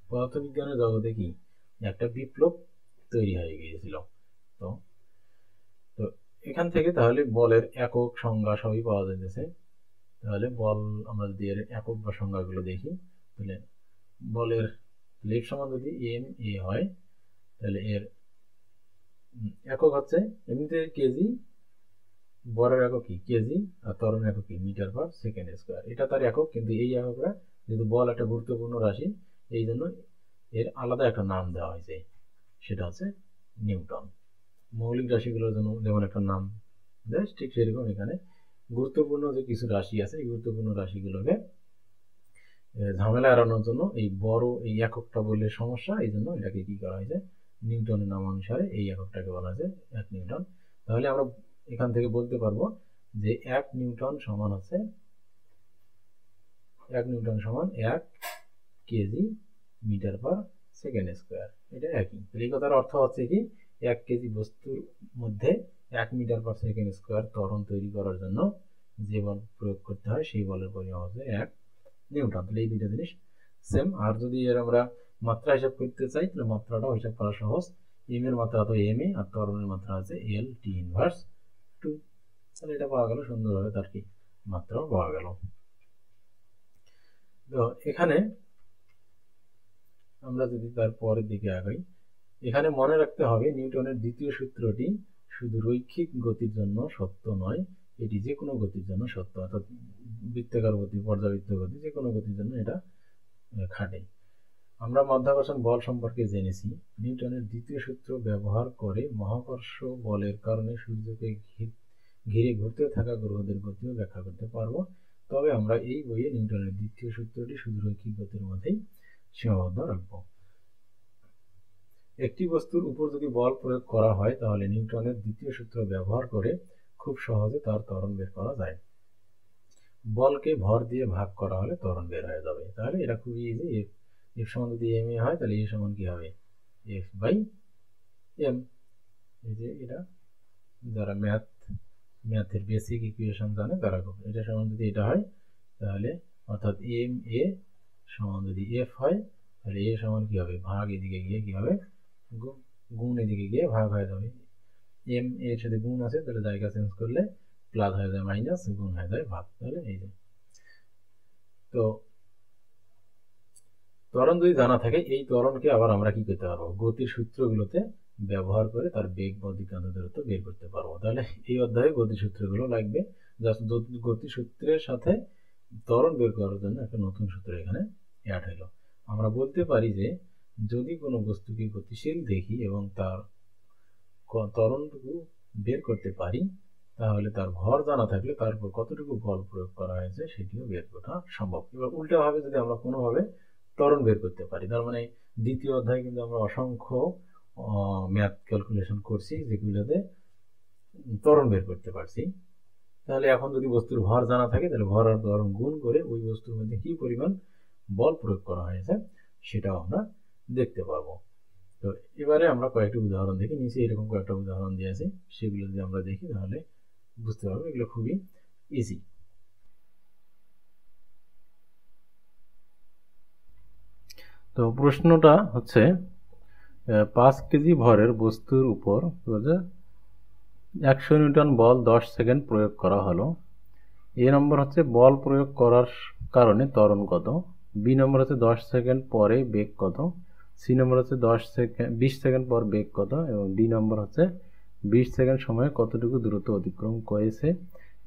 পদার্থবিজ্ঞানের জগতে কি একটা বিপ্লব তৈরি হয়ে গিয়েছিল। তো তো এখান থেকে তাহলে বলের একক সংজ্ঞা সবই পাওয়া যাচ্ছে। তাহলে বল আমরা যদি এর একক বা সংজ্ঞাগুলো দেখি, তাহলে বলের F সমান যদি m a হয় তাহলে এর একক হচ্ছে এমনিতে কেজি, বরের একক কি কেজি, আর ত্বরণ একক কি মিটার পার সেকেন্ড স্কোয়ার, এটা তার একক। কিন্তু এই এককরা যেহেতু বল একটা গুরুত্বপূর্ণ রাশি, এই জন্য এর আলাদা একটা নাম দেওয়া হয়েছে, সেটা হচ্ছে নিউটন। মৌলিক রাশিগুলোর জন্য যেমন একটা নাম দেয়, ঠিক সেরকম এখানে গুরুত্বপূর্ণ যে কিছু রাশি আছে এই গুরুত্বপূর্ণ রাশিগুলোকে ঝামেলা এড়ানোর জন্য এই বড় এই এককটা বললে সমস্যা, এই জন্য এটাকে কি করা হয়েছে নিউটনের নাম অনুসারে এই এককটাকে বলা যায় 1 নিউটন। তাহলে আমরা এখান থেকে বলতে পারবো যে 1 নিউটন সমান হচ্ছে 1 নিউটন সমান 1 kg metre per second square, এটা একই। এই কথার অর্থ হচ্ছে কি 1 কেজি বস্তুর মধ্যে 1 মিটার পার সেকেন্ড স্কোয়ার ত্বরণ তৈরি করার জন্য যে বল প্রয়োগ করতে হয় সেই বলের পরিমাপ হচ্ছে 1 নিউটন। তাহলে এই দুইটা জিনিস সেম। আর যদি এর আমরা মাত্রা হিসাব করতে চাই তাহলে মাত্রাটাও হিসাব করা সহজ। এম এর মাত্রা তো এম এ, আর ত্বরণের মাত্রা আছে এল টি ইনভার্স 2। তাহলে এটা পাওয়া গেল, সুন্দরভাবে তার কি মাত্রাও পাওয়া গেল। তো এখানে আমরা যদি তার পরের দিকে আগাই, এখানে মনে রাখতে হবে নিউটনের দ্বিতীয় সূত্রটি শুধু রৈখিক গতির জন্য সত্য নয়, এটি যে কোনো গতির জন্য সত্য, অর্থাৎ বৃত্তাকার গতি, পর্যাবৃত্ত গতি, যে কোনো গতির জন্য এটা খাটে। আমরা মাধ্যাকর্ষণ বল সম্পর্কে জেনেছি। নিউটনের দ্বিতীয় সূত্র ব্যবহার করে মহাকর্ষ বলের কারণে সূর্যকে ঘিরে ঘুরতে থাকা গ্রহদের গতিও ব্যাখ্যা করতে পারব। তবে আমরা এই বইয়ে নিউটনের দ্বিতীয় সূত্রটি শুধু রৈখিক গতির মধ্যেই সীমাবদ্ধ রাখব। একটি বস্তুর উপর যদি বল প্রয়োগ করা হয় তাহলে নিউটনের দ্বিতীয় সূত্র ব্যবহার করে খুব সহজে তার ত্বরণ বের করা যায়। বলকে ভর দিয়ে ভাগ করা হলে ত্বরণ বের হয়ে যাবে। তাহলে এটা খুবই ইজি। এফ সমান যদি এম এ হয় তাহলে এ সমান কি হবে, এফ বাই এম। এই যে এটা যারা ম্যাথের বেসিক ইকুয়েশন জানে তারা এটা সমান যদি এটা হয় তাহলে, অর্থাৎ এম এ সমান যদি এফ হয় তাহলে এ সমান কি হবে, ভাগ এদিকে গিয়ে কি হবে, গুণ এদিকে গিয়ে ভাগ হয়ে যাবে। এম এর সাথে গুণ আছে তাহলে জায়গা চেঞ্জ করলে প্লাস হয়ে যায় মাইনাস, গুণ হয়ে যায় ভাগ। তাহলে এই যে, তো ত্বরণ যদি জানা থাকে, এই ত্বরণকে আবার আমরা কি করতে পারবো, গতির সূত্রগুলোতে ব্যবহার করে তার বেগ বা অতিক্রান্ত দূরত্ব বের করতে পারবো। তাহলে এই অধ্যায়ে গতি সূত্রগুলো লাগবে। জাস্ট গতি সূত্রের সাথে ত্বরণ বের করার জন্য একটা নতুন সূত্র এখানে অ্যাড হলো। আমরা বলতে পারি যে যদি কোনো বস্তুকে গতিশীল দেখি এবং তার ত্বরণটুকু বের করতে পারি তাহলে তার ভর জানা থাকলে তার উপর কতটুকু বল প্রয়োগ করা হয়েছে সেটিও বের করা সম্ভব। এবার উল্টাভাবে যদি আমরা কোনোভাবে ত্বরণ বের করতে পারি, তার মানে দ্বিতীয় অধ্যায়ে কিন্তু আমরা অসংখ্য ম্যাথ ক্যালকুলেশন করছি যেগুলোতে ত্বরণ বের করতে পারছি। তাহলে এখন যদি বস্তুর ভর জানা থাকে তাহলে ভর আর ত্বরণ গুণ করে ওই বস্তুর মধ্যে কি পরিমাণ বল প্রয়োগ করা হয়েছে সেটাও আমরা দেখতে পাবো। তো এবারে আমরা কয়েকটি উদাহরণ দেখি, নিচে এরকম কয়েকটা উদাহরণ দিয়েছে, সেগুলো যদি আমরা দেখি তাহলে বুঝতে পারবো এগুলো খুবই ইজি। তো প্রশ্নটা হচ্ছে 5 কেজি ভরের বস্তুর উপর 100 নিউটন বল 10 সেকেন্ড প্রয়োগ করা হলো। এ নম্বর হচ্ছে বল প্রয়োগ করার কারণে ত্বরণ কত, বি নম্বর হচ্ছে 10 সেকেন্ড পরে বেগ কত, সি নম্বর হচ্ছে 20 সেকেন্ড পর বেগ কত, এবং ডি নম্বর হচ্ছে 20 সেকেন্ড সময়ে কতটুকু দূরত্ব অতিক্রম করেছে,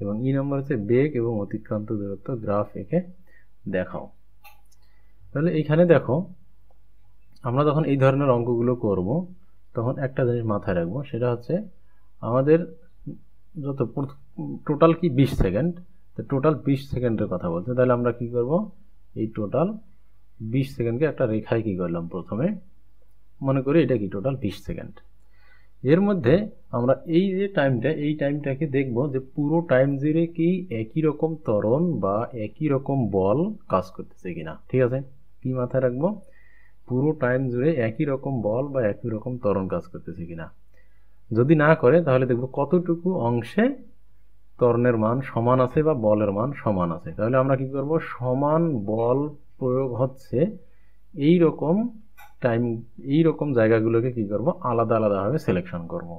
এবং ই নম্বর হচ্ছে বেগ এবং অতিক্রান্ত দূরত্ব গ্রাফ এঁকে দেখাও। তাহলে এইখানে দেখো, আমরা যখন এই ধরনের অঙ্কগুলো করব তখন একটা জিনিস মাথায় রাখবো, সেটা হচ্ছে আমাদের যত টোটাল কি 20 সেকেন্ড, তো টোটাল 20 সেকেন্ডের কথা বলছে। তাহলে আমরা কি করব, এই টোটাল 20 সেকেন্ডকে একটা রেখায় কি করলাম, প্রথমে মনে করি এটা কি টোটাল 20 সেকেন্ড। এর মধ্যে আমরা এই যে টাইমটা, এই টাইমটাকে দেখব যে পুরো টাইম জুড়ে কি একই রকম ত্বরণ বা একই রকম বল কাজ করতেছে কিনা। ঠিক আছে, কি মাথায় রাখবো, পুরো টাইম জুড়ে একই রকম বল বা একই রকম ত্বরণ কাজ করতেছে কিনা। যদি না করে তাহলে দেখব কতটুকু অংশে ত্বরণের মান সমান আছে বা বলের মান সমান আছে। তাহলে আমরা কি করব, সমান বল প্রয়োগ হচ্ছে এই রকম টাইম, এই রকম জায়গাগুলোকে কি করব, আলাদা আলাদাভাবে সিলেকশন করব।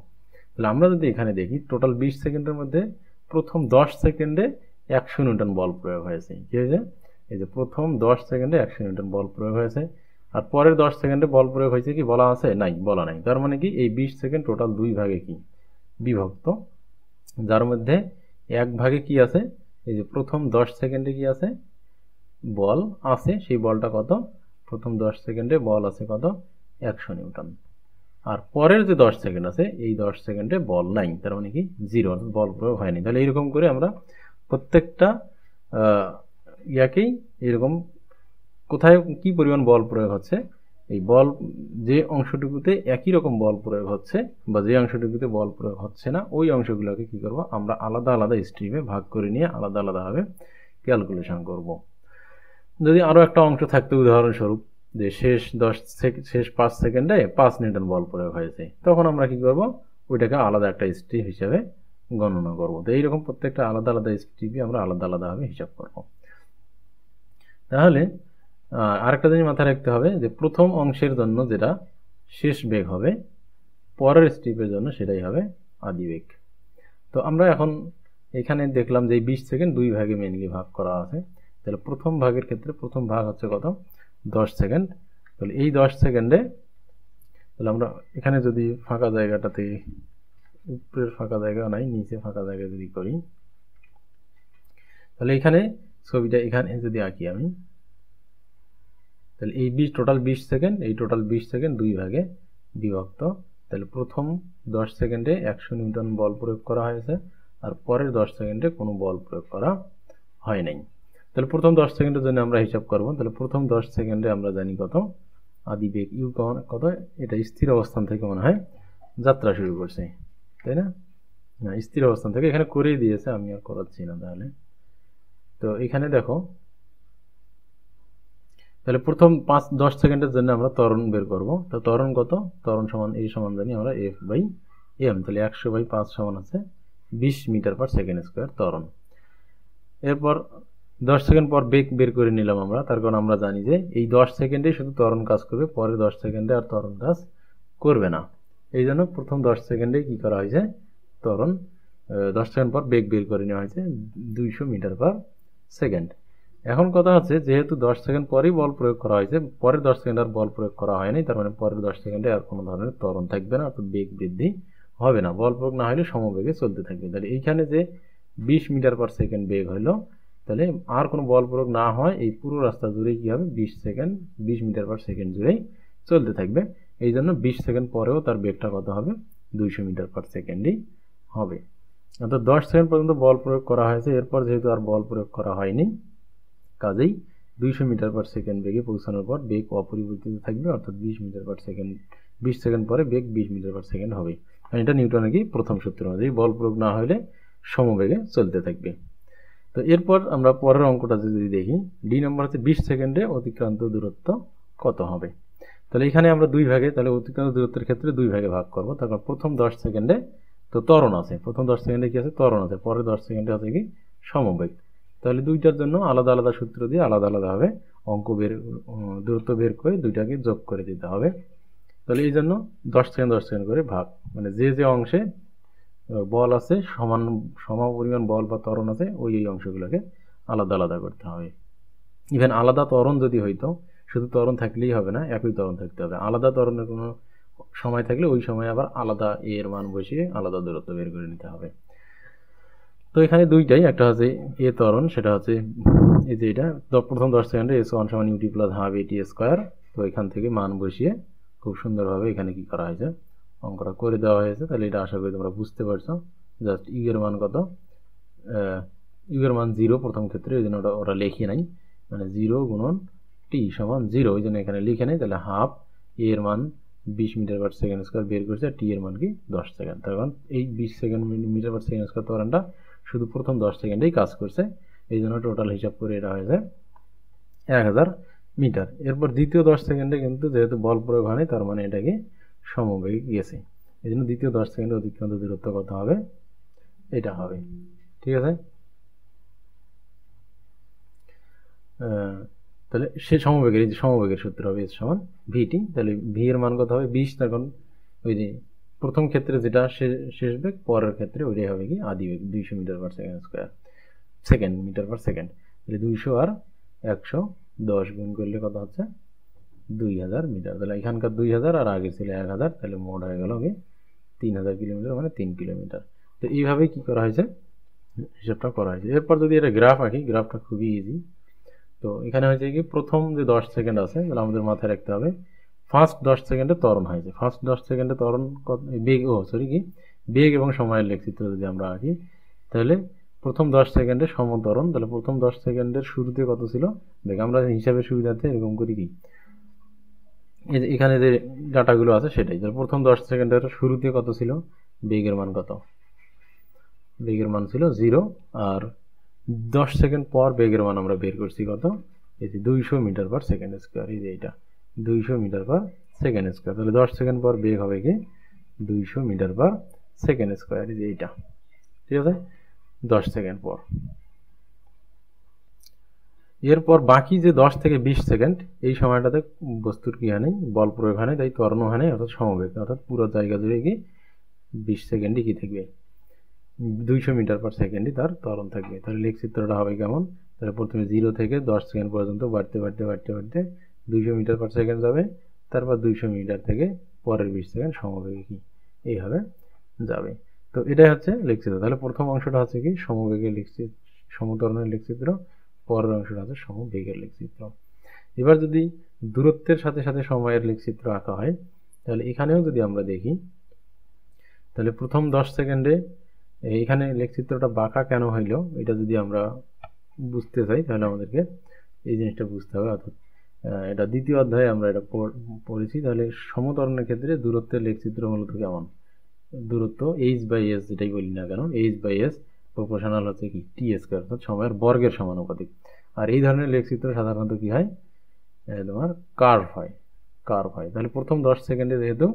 তাহলে আমরা যদি এখানে দেখি টোটাল 20 সেকেন্ডের মধ্যে প্রথম 10 সেকেন্ডে 100 নিউটন বল প্রয়োগ হয়েছে। কি হয়েছে, এই যে প্রথম 10 সেকেন্ডে 100 নিউটন বল প্রয়োগ হয়েছে, আর পরের 10 সেকেন্ডে বল প্রয়োগ হয়েছে কি বলা আছে, নাই, বলা নাই। তার মানে কি এই 20 সেকেন্ড টোটাল 2 ভাগে কি বিভক্ত, যার মধ্যে 1 ভাগে কি আছে, এই যে প্রথম 10 সেকেন্ডে কি আছে, বল আছে, সেই বলটা কত, প্রথম 10 সেকেন্ডে বল আছে কত, 100 নিউটন। আর পরের যে 10 সেকেন্ড আছে এই 10 সেকেন্ডে বল নাই, তার মানে কি 0, বল প্রয়োগ হয়নি। তাহলে এইরকম করে আমরা প্রত্যেকটা ইয়াকেই এরকম কোথায় কি পরিমাণ বল প্রয়োগ হচ্ছে, এই বল যে অংশটুকুতে একই রকম বল প্রয়োগ হচ্ছে বা যে অংশটুকুতে বল প্রয়োগ হচ্ছে না, ওই অংশগুলোকে কি করব, আমরা আলাদা আলাদা স্ট্রিমে ভাগ করে নিয়ে আলাদা আলাদাভাবে ক্যালকুলেশন করব। যদি আরও একটা অংশ থাকতো, উদাহরণস্বরূপ যে শেষ 5 সেকেন্ডে 5 নিউটন বল প্রয়োগ হয়েছে, তখন আমরা কি করব, ওইটাকে আলাদা একটা স্ট্রিম হিসেবে গণনা করব। তো এইরকম প্রত্যেকটা আলাদা আলাদা স্টেপে আমরা আলাদা আলাদাভাবে হিসাব করব। তাহলে আরেকটা জিনিস মাথায় রাখতে হবে যে প্রথম অংশের জন্য যেটা শেষ বেগ হবে, পরের স্টেপের জন্য সেটাই হবে আদি বেগ। তো আমরা এখন এখানে দেখলাম যে 20 সেকেন্ড দুই ভাগে মেইনলি ভাগ করা আছে। তাহলে প্রথম ভাগের ক্ষেত্রে প্রথম ভাগ হচ্ছে কত? 10 সেকেন্ড। তাহলে এই 10 সেকেন্ডে তাহলে আমরা এখানে যদি ফাঁকা জায়গাটাতে, উপরের ফাঁকা জায়গা নাই, নিচে ফাঁকা জায়গা যদি করি, তাহলে এখানে ছবিটা এখানে যদি আঁকি আমি, তাহলে এই টোটাল 20 সেকেন্ড, এই টোটাল 20 সেকেন্ড দুই ভাগে বিভক্ত। তাহলে প্রথম 10 সেকেন্ডে 100 নিউটন বল প্রয়োগ করা হয়েছে, আর পরের 10 সেকেন্ডে কোনো বল প্রয়োগ করা হয় নাই। তাহলে প্রথম 10 সেকেন্ডের জন্য আমরা হিসাব করব। তাহলে প্রথম 10 সেকেন্ডে আমরা জানি কত? আদি বেগ ইউ কত? এটা স্থির অবস্থান থেকে মনে হয় যাত্রা শুরু করছে, তাই না? স্থির অবস্থান থেকে এখানে করেই দিয়েছে, আমি আর করাচ্ছি না। তাহলে তো এখানে দেখো, তাহলে প্রথম 10 সেকেন্ডের জন্য আমরা ত্বরণ বের করব। তো ত্বরণ কত? ত্বরণ সমান এই সমান জানি আমরা F/m। তাহলে 100/5 সমান আছে 20 মিটার পার সেকেন্ড স্কোয়ার ত্বরণ। এরপর 10 সেকেন্ড পর বেগ বের করে নিলাম আমরা, তার কারণ আমরা জানি যে এই 10 সেকেন্ডে শুধু ত্বরণ কাজ করবে, পরে 10 সেকেন্ডে আর ত্বরণ কাজ করবে না। এই জন্য প্রথম 10 সেকেন্ডে কি করা হয়েছে? ত্বরণ 10 সেকেন্ড পর বেগ বের করে নেওয়া হয়েছে 200 মিটার পার সেকেন্ড। এখন কথা হচ্ছে, যেহেতু 10 সেকেন্ড পরেই বল প্রয়োগ করা হয়েছে, পরের 10 সেকেন্ড আর বল প্রয়োগ করা হয়নি, তার মানে পরের 10 সেকেন্ডে আর কোনো ধরনের ত্বরণ থাকবে না, অর্থাৎ বেগ বৃদ্ধি হবে না, বল প্রয়োগ না হলে সমবেগে চলতে থাকবে। তাহলে এইখানে যে 20 মিটার পার সেকেন্ড বেগ হলো, তাহলে আর কোনো বল প্রয়োগ না হয় এই পুরো রাস্তা জুড়ে কি হবে? 20 মিটার পার সেকেন্ড জুড়েই চলতে থাকবে। এই জন্য 20 সেকেন্ড পরেও তার বেগটা কত হবে? 200 মিটার পার সেকেন্ডই হবে। অর্থাৎ 10 সেকেন্ড পর্যন্ত বল প্রয়োগ করা হয়েছে, এরপর যেহেতু আর বল প্রয়োগ করা হয়নি, কাজেই 200 মিটার পার সেকেন্ড বেগে পৌঁছানোর পর বেগ অপরিবর্তিত থাকবে, অর্থাৎ 20 মিটার পার সেকেন্ড, 20 সেকেন্ড পরে বেগ 20 মিটার পার সেকেন্ড হবে। এটা নিউটনের কি প্রথম সূত্র অনুযায়ী বল প্রয়োগ না হলে সমবেগে চলতে থাকবে। তো এরপর আমরা পরের অঙ্কটা যদি দেখি, ডি নম্বর হচ্ছে 20 সেকেন্ডে অতিক্রান্ত দূরত্ব কত হবে। তাহলে এখানে আমরা দুই ভাগে, তাহলে অতিক্রান্ত দূরত্বের ক্ষেত্রে দুই ভাগে ভাগ করব। তারপর প্রথম 10 সেকেন্ডে তো ত্বরণ আছে, প্রথম 10 সেকেন্ডে কি আছে? ত্বরণ আছে। পরের 10 সেকেন্ডে আছে কি? সমবেগ। তাহলে দুইটার জন্য আলাদা আলাদা সূত্র দিয়ে আলাদা আলাদাভাবে দূরত্ব বের করে দুইটাকে যোগ করে দিতে হবে। তাহলে এই জন্য 10 সেকেন্ড 10 সেকেন্ড করে ভাগ, মানে যে যে অংশে বল আছে, সম পরিমাণ বল বা ত্বরণ আছে, ওই অংশগুলোকে আলাদা আলাদা করতে হবে। ইভেন আলাদা ত্বরণ যদি হইতো, শুধু ত্বরণ থাকলেই হবে না, একই ত্বরণ থাকতে হবে। আলাদা ত্বরণের কোনো সময় থাকলে ওই সময় আবার আলাদা এর মান বসিয়ে আলাদা দূরত্ব বের করে নিতে হবে। তো এখানে দুইটাই, একটা হচ্ছে এ ত্বরণ, সেটা হচ্ছে এই যে এটা প্রথম 10 সেকেন্ডে S1 সমান UT plus half AT square. তো এখান থেকে মান বসিয়ে খুব সুন্দরভাবে এখানে কি করা হয়েছে? অঙ্কটা করে দেওয়া হয়েছে। তাহলে এটা আশা করি তোমরা বুঝতে পারছো। জাস্ট ইউ এর মান কত? ইউ এর মান 0 প্রথম ক্ষেত্রে, ওই জন্য ওরা লিখি নাই, মানে 0 গুণন টি সমান 0, ওই জন্য এখানে লিখে নেই। তাহলে হাফ এ এর মান 20 মিটার পার সেকেন্ড স্কোয়ার বের করছে, আর টি এর মান কি? 10 সেকেন্ড। তার কারণ এই 20 second metre per second square ত্বরণটা শুধু প্রথম 10 সেকেন্ডেই কাজ করছে, এই জন্য টোটাল হিসাব করে এটা হয়েছে 1000 মিটার। এরপর দ্বিতীয় 10 সেকেন্ডে কিন্তু যেহেতু বল প্রয়োগ হয়নি, তার মানে এটাকে সমবেগে গেছে, এই জন্য দ্বিতীয় 10 সেকেন্ডে অতিক্রান্ত দূরত্ব কত হবে? এটা হবে। ঠিক আছে? তাহলে সে সমবেগের, এই যে সমবেগের সূত্র হবে S সমান VT। তাহলে ভি এর মান কত হবে? 20। তখন ওই যে প্রথম ক্ষেত্রে যেটা শেষ বেগ, পরের ক্ষেত্রে ওইটাই হবে কি? আদি বেগ 200 metre per second square, second metre per second. তাহলে 200 আর 110 গুণ করলে কত হচ্ছে? 2000 মিটার। তাহলে এখানকার 2000 আর আগে ছিল 1000, তাহলে মোট হয়ে গেল কি? 3000 কিলোমিটার, মানে 3 কিলোমিটার। তো এইভাবেই কি করা হয়েছে? হিসাবটা করা হয়েছে। এরপর যদি এটা গ্রাফ আঁকি, গ্রাফটা খুবই ইজি। তো এখানে হয়েছে কি? প্রথম যে 10 সেকেন্ড আছে, তাহলে আমাদের মাথায় রাখতে হবে ফার্স্ট 10 সেকেন্ডে ত্বরণ হয়েছে। ফার্স্ট 10 সেকেন্ডে ত্বরণ বেগ, বেগ এবং সময়ের লেখচিত্র যদি আমরা আঁকি, তাহলে প্রথম 10 সেকেন্ডে সমত্বরণ। তাহলে প্রথম 10 সেকেন্ডের শুরুতে কত ছিল বেগ? আমরা হিসাবের সুবিধার্থে এরকম করি কি, এখানে যে ডাটাগুলো আছে সেটাই। তাহলে প্রথম 10 সেকেন্ডের শুরুতে কত ছিল? বেগের মান কত? বেগের মান ছিল 0। আর 10 সেকেন্ড পর বেগের মান আমরা বের করছি কত? এই যে 200 মিটার পার সেকেন্ড স্কোয়ার। এই যে এটা 200 মিটার পার সেকেন্ড স্কোয়ার। তাহলে 10 সেকেন্ড পর বেগ হবে কি? 200 মিটার পার সেকেন্ড স্কোয়ার। এই যে এইটা ঠিক আছে, 10 সেকেন্ড পর। এরপর বাকি যে 10 থেকে 20 সেকেন্ড এই সময়টাতে বস্তুর কি হানি, বল প্রয়োগ হানি, তাই ত্বরণ হানি অর্থাৎ সমবেগ, অর্থাৎ পুরো জায়গা জুড়ে কি 20 সেকেন্ডই কি থাকবে, 200 মিটার পার সেকেন্ডই তার ত্বরণ থাকবে। তাহলে লেখচিত্রটা হবে কেমন, তাহলে প্রথমে 0 থেকে 10 সেকেন্ড পর্যন্ত বাড়তে বাড়তে বাড়তে বাড়তে 200 মিটার পার সেকেন্ড যাবে, তারপর 200 মিটার থেকে পরের 20 সেকেন্ড সমবেগে কি এইভাবে যাবে। তো এটাই হচ্ছে লেখচিত্র। তাহলে প্রথম অংশটা হচ্ছে কি সমবেগের লেখচিত্র, সমত্বরণের লেখচিত্র, পরের অংশটা হচ্ছে সমবেগের লেখচিত্র। এবার যদি দূরত্বের সাথে সাথে সময়ের লেখচিত্র আঁকা হয়, তাহলে এখানেও যদি আমরা দেখি, তাহলে প্রথম 10 সেকেন্ডে এখানে লেখচিত্রটা বাঁকা কেন হইল এটা যদি আমরা বুঝতে চাই, তাহলে আমাদেরকে এই জিনিসটা বুঝতে হবে। অর্থাৎ এটা দ্বিতীয় অধ্যায়ে আমরা এটা পড়েছি। তাহলে সমত্বরণের ক্ষেত্রে দূরত্বের লেখচিত্র মূলত কেমন, দূরত্ব h/s যেটাই বলি না কেন, h/s প্রপোর্শনাল হচ্ছে কি t², অর্থাৎ সময়ের বর্গের সমানুপাতিক। আর এই ধরনের লেখচিত্র সাধারণত কি হয়, তোমার কার্ভ হয়, কার্ভ হয়। তাহলে প্রথম 10 সেকেন্ডে যেহেতু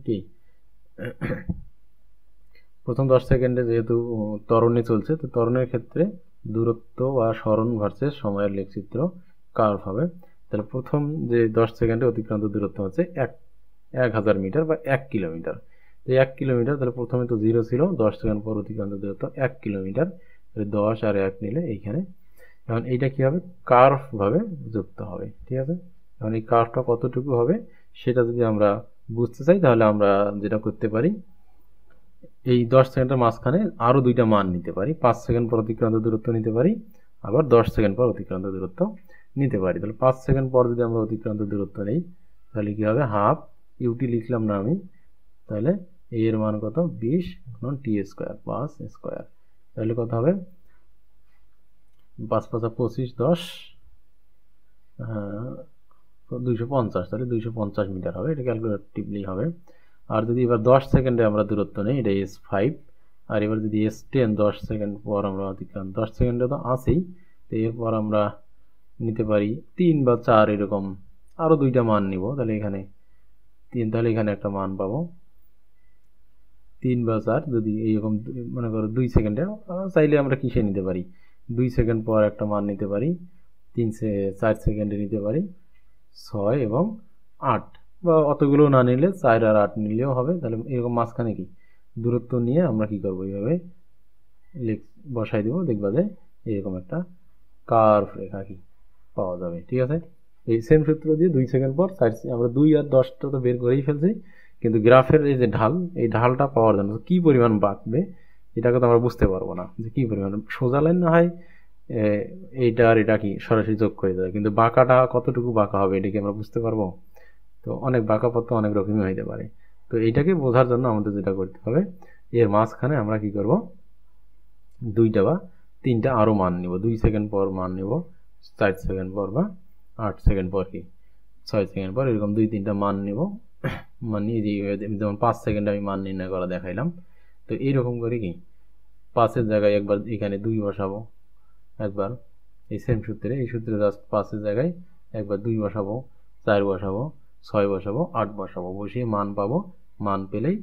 কি, প্রথম 10 সেকেন্ডে যেহেতু ত্বরণে চলছে, তো ত্বরণের ক্ষেত্রে দূরত্ব বা সরণ ভার্সেস সময়ের লেখচিত্র কার্ভ হবে। তাহলে প্রথম যে 10 সেকেন্ডে অতিক্রান্ত দূরত্ব হচ্ছে 1000 মিটার বা 1 কিলোমিটার। তো 1 কিলোমিটার, তাহলে প্রথমে তো 0 ছিল, 10 সেকেন্ড পর অতিক্রান্ত দূরত্ব 1 কিলোমিটার, তাহলে 10 আর 1 নিলে এইখানে, এখন এইটা কি হবে, কার্ভ ভাবে যুক্ত হবে। ঠিক আছে, এখন এই কার্ভটা কতটুকু হবে সেটা যদি আমরা বুঝতে চাই, তাহলে আমরা যেটা করতে পারি, এই 10 সেকেন্ডের মাঝখানে আরও দুইটা মান নিতে পারি, 5 সেকেন্ড পর অতিক্রান্ত দূরত্ব নিতে পারি, আবার 10 সেকেন্ড পর অতিক্রান্ত দূরত্ব নিতে পারি। তাহলে 5 সেকেন্ড পর যদি আমরা অতিক্রান্ত দূরত্ব নেই, তাহলে কি হবে, হাফ ইউটি লিখলাম না আমি, তাহলে এর মান কত, 20 t², 5 স্কোয়ার, তাহলে কত হবে, 5 5 25, 10, 250, তাহলে 250 মিটার হবে, এটা ক্যালকুলেটিভলি হবে। আর যদি এবার 10 সেকেন্ডে আমরা দূরত্ব নেই, এটা s5, আর এবার যদি s10 10 সেকেন্ড পর আমরা অতিক্রান্ত, 10 সেকেন্ডে তো আসেই, তো এরপর আমরা নিতে পারি 3 বা 4, এরকম আরও দুইটা মান নিব, তাহলে এখানে 3, তাহলে এখানে একটা মান পাবো 3 বা 4, যদি এইরকম মনে করো 2 সেকেন্ডে, চাইলে আমরা কিসে নিতে পারি, 2 সেকেন্ড পর একটা মান নিতে পারি, 4 সেকেন্ডে নিতে পারি 6 এবং 8, বা অতগুলো না নিলে 4 আর 8 নিলেও হবে। তাহলে এরকম মাঝখানে কি দূরত্ব নিয়ে আমরা কি করবো, এইভাবে বসাই দেবো, দেখবা যে এরকম একটা কার্ভ রেখা কি পাওয়া যাবে। ঠিক আছে, এই সেম সূত্র দিয়ে 2 সেকেন্ড পর আমরা 2 আর 10টা তো বের করেই ফেলছি, কিন্তু গ্রাফের এই যে ঢাল, এই ঢালটা পাওয়ার জন্য কি পরিমাণ বাঁকবে এটাকে তো আমরা বুঝতে পারবো না, যে কি পরিমাণ সোজা লাইন না হয় এইটা আর এটা কি সরাসরি যোগ করে দেয়, কিন্তু বাঁকাটা কতটুকু বাঁকা হবে এটাকে আমরা বুঝতে পারবো। তো অনেক বাঁকা পথ অনেক রকমই হইতে পারে। তো এইটাকে বোঝার জন্য আমাদের যেটা করতে হবে, এর মাঝখানে আমরা কি করব, 2টা বা 3টা আরও মান নিব, 2 সেকেন্ড পর মান নিব, 4 সেকেন্ড পর বা 8 সেকেন্ড পর কি 6 সেকেন্ড পর, এরকম 2-3টা মান নিব, মান নিয়ে যেমন 5 সেকেন্ড আমি মান নির্ণয় করা দেখাইলাম। তো এইরকম করে কি 5-এর জায়গায় একবার এখানে 2 বসাবো, একবার এই সেম সূত্রে, এই সূত্রে জাস্ট 5-এর জায়গায় একবার 2 বসাবো, 4 বসাবো, 6 বসাবো, 8 বসাবো, বসিয়ে মান পাবো, মান পেলেই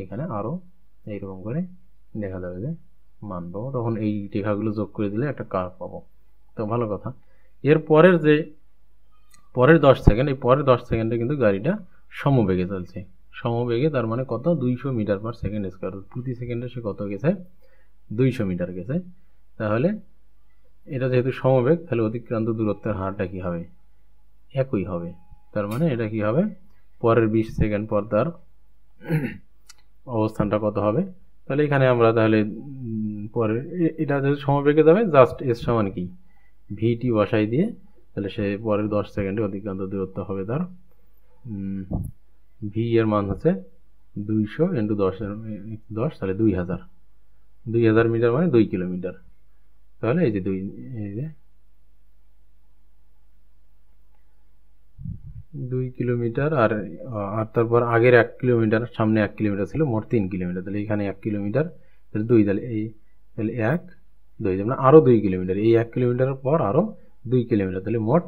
এখানে আরও এইরকম করে দেখা যাবে যে মান পাবো, তখন এই রেখাগুলো যোগ করে দিলে একটা কার্ভ পাবো। তো ভালো কথা। এর পরের যে পরের 10 সেকেন্ড, এই পরের 10 সেকেন্ডে কিন্তু গাড়িটা সমবেগে চলছে, সমবেগে, তার মানে কত, 200 মিটার পার সেকেন্ড স্কোয়ার, প্রতি সেকেন্ডে সে কত গেছে, 200 মিটার গেছে। তাহলে এটা যেহেতু সমবেগ, তাহলে অতিক্রান্ত দূরত্বের হারটা কি হবে, একই হবে। তার মানে এটা কি হবে, পরের 20 সেকেন্ড পর তার অবস্থানটা কত হবে, তাহলে এখানে আমরা তাহলে পরের এটা যেহেতু সমবেগে যাবে, জাস্ট এস সমান কি ভিটি বসাই দিয়ে, তাহলে সে পরের 10 সেকেন্ডে অতিক্রান্ত দূরত্ব হবে তার ভি এর মান হচ্ছে 200 ইন্টু 10, তাহলে 2000 মিটার মানে 2 কিলোমিটার। তাহলে এই যে 2 কিলোমিটার, আর তারপর আগের 1 কিলোমিটার, সামনে 1 কিলোমিটার ছিল, মোট 3 কিলোমিটার, তাহলে এখানে 1 কিলোমিটার, তাহলে 2, তাহলে এই তাহলে 1 2, মানে আরও 2 কিলোমিটার, এই 1 কিলোমিটারের পর আরও 2 কিলোমিটার, তাহলে মোট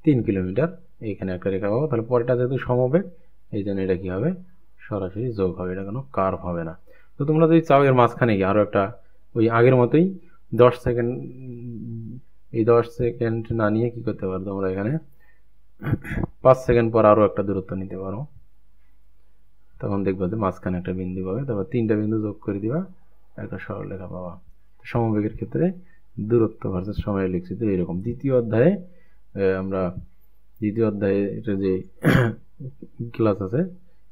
3 কিলোমিটার। এইখানে একটা রেখা পাবো, তাহলে পরেরটা যেহেতু সমবেগ, এই জন্য এটা কি হবে, সরাসরি যোগ হবে, এটা কোনো কার্ভ হবে না। তো তোমরা যদি চাও এর মাঝখানে গিয়ে আরও একটা ওই আগের মতোই 10 সেকেন্ড, এই 10 সেকেন্ড না নিয়ে কি করতে পারো তোমরা এখানে 5 সেকেন্ড পর আরও একটা দূরত্ব নিতে পারো। তখন দেখবা যে মাঝখানে একটা বিন্দু পাবে, তারপর 3টা বিন্দু যোগ করে দিবা, একটা সরলরেখা পাবা। সমবেগের ক্ষেত্রে দূরত্ব ভার্সেস সময় লিখছি। তো এরকম দ্বিতীয় অধ্যায়ে আমরা দ্বিতীয় অধ্যায়ের যে ক্লাস আছে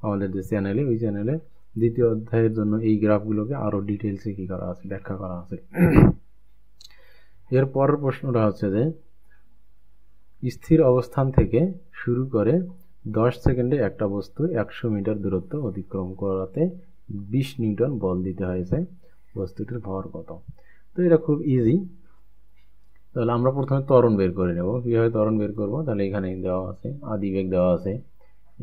আমাদের যে চ্যানেলে, ওই চ্যানেলে দ্বিতীয় অধ্যায়ের জন্য এই গ্রাফগুলোকে আরও ডিটেলসে কি করা আছে, ব্যাখ্যা করা আছে। এর পরের প্রশ্নটা হচ্ছে যে স্থির অবস্থান থেকে শুরু করে 10 সেকেন্ডে একটা বস্তু 100 মিটার দূরত্ব অতিক্রম করাতে 20 নিউটন বল দিতে হয়েছে, বস্তুটির ভর কত? তো এটা খুব ইজি। তাহলে আমরা প্রথমে ত্বরণ বের করে নেব। কীভাবে ত্বরণ বের করব? তাহলে এখানে দেওয়া আছে আদিবেগ দেওয়া আছে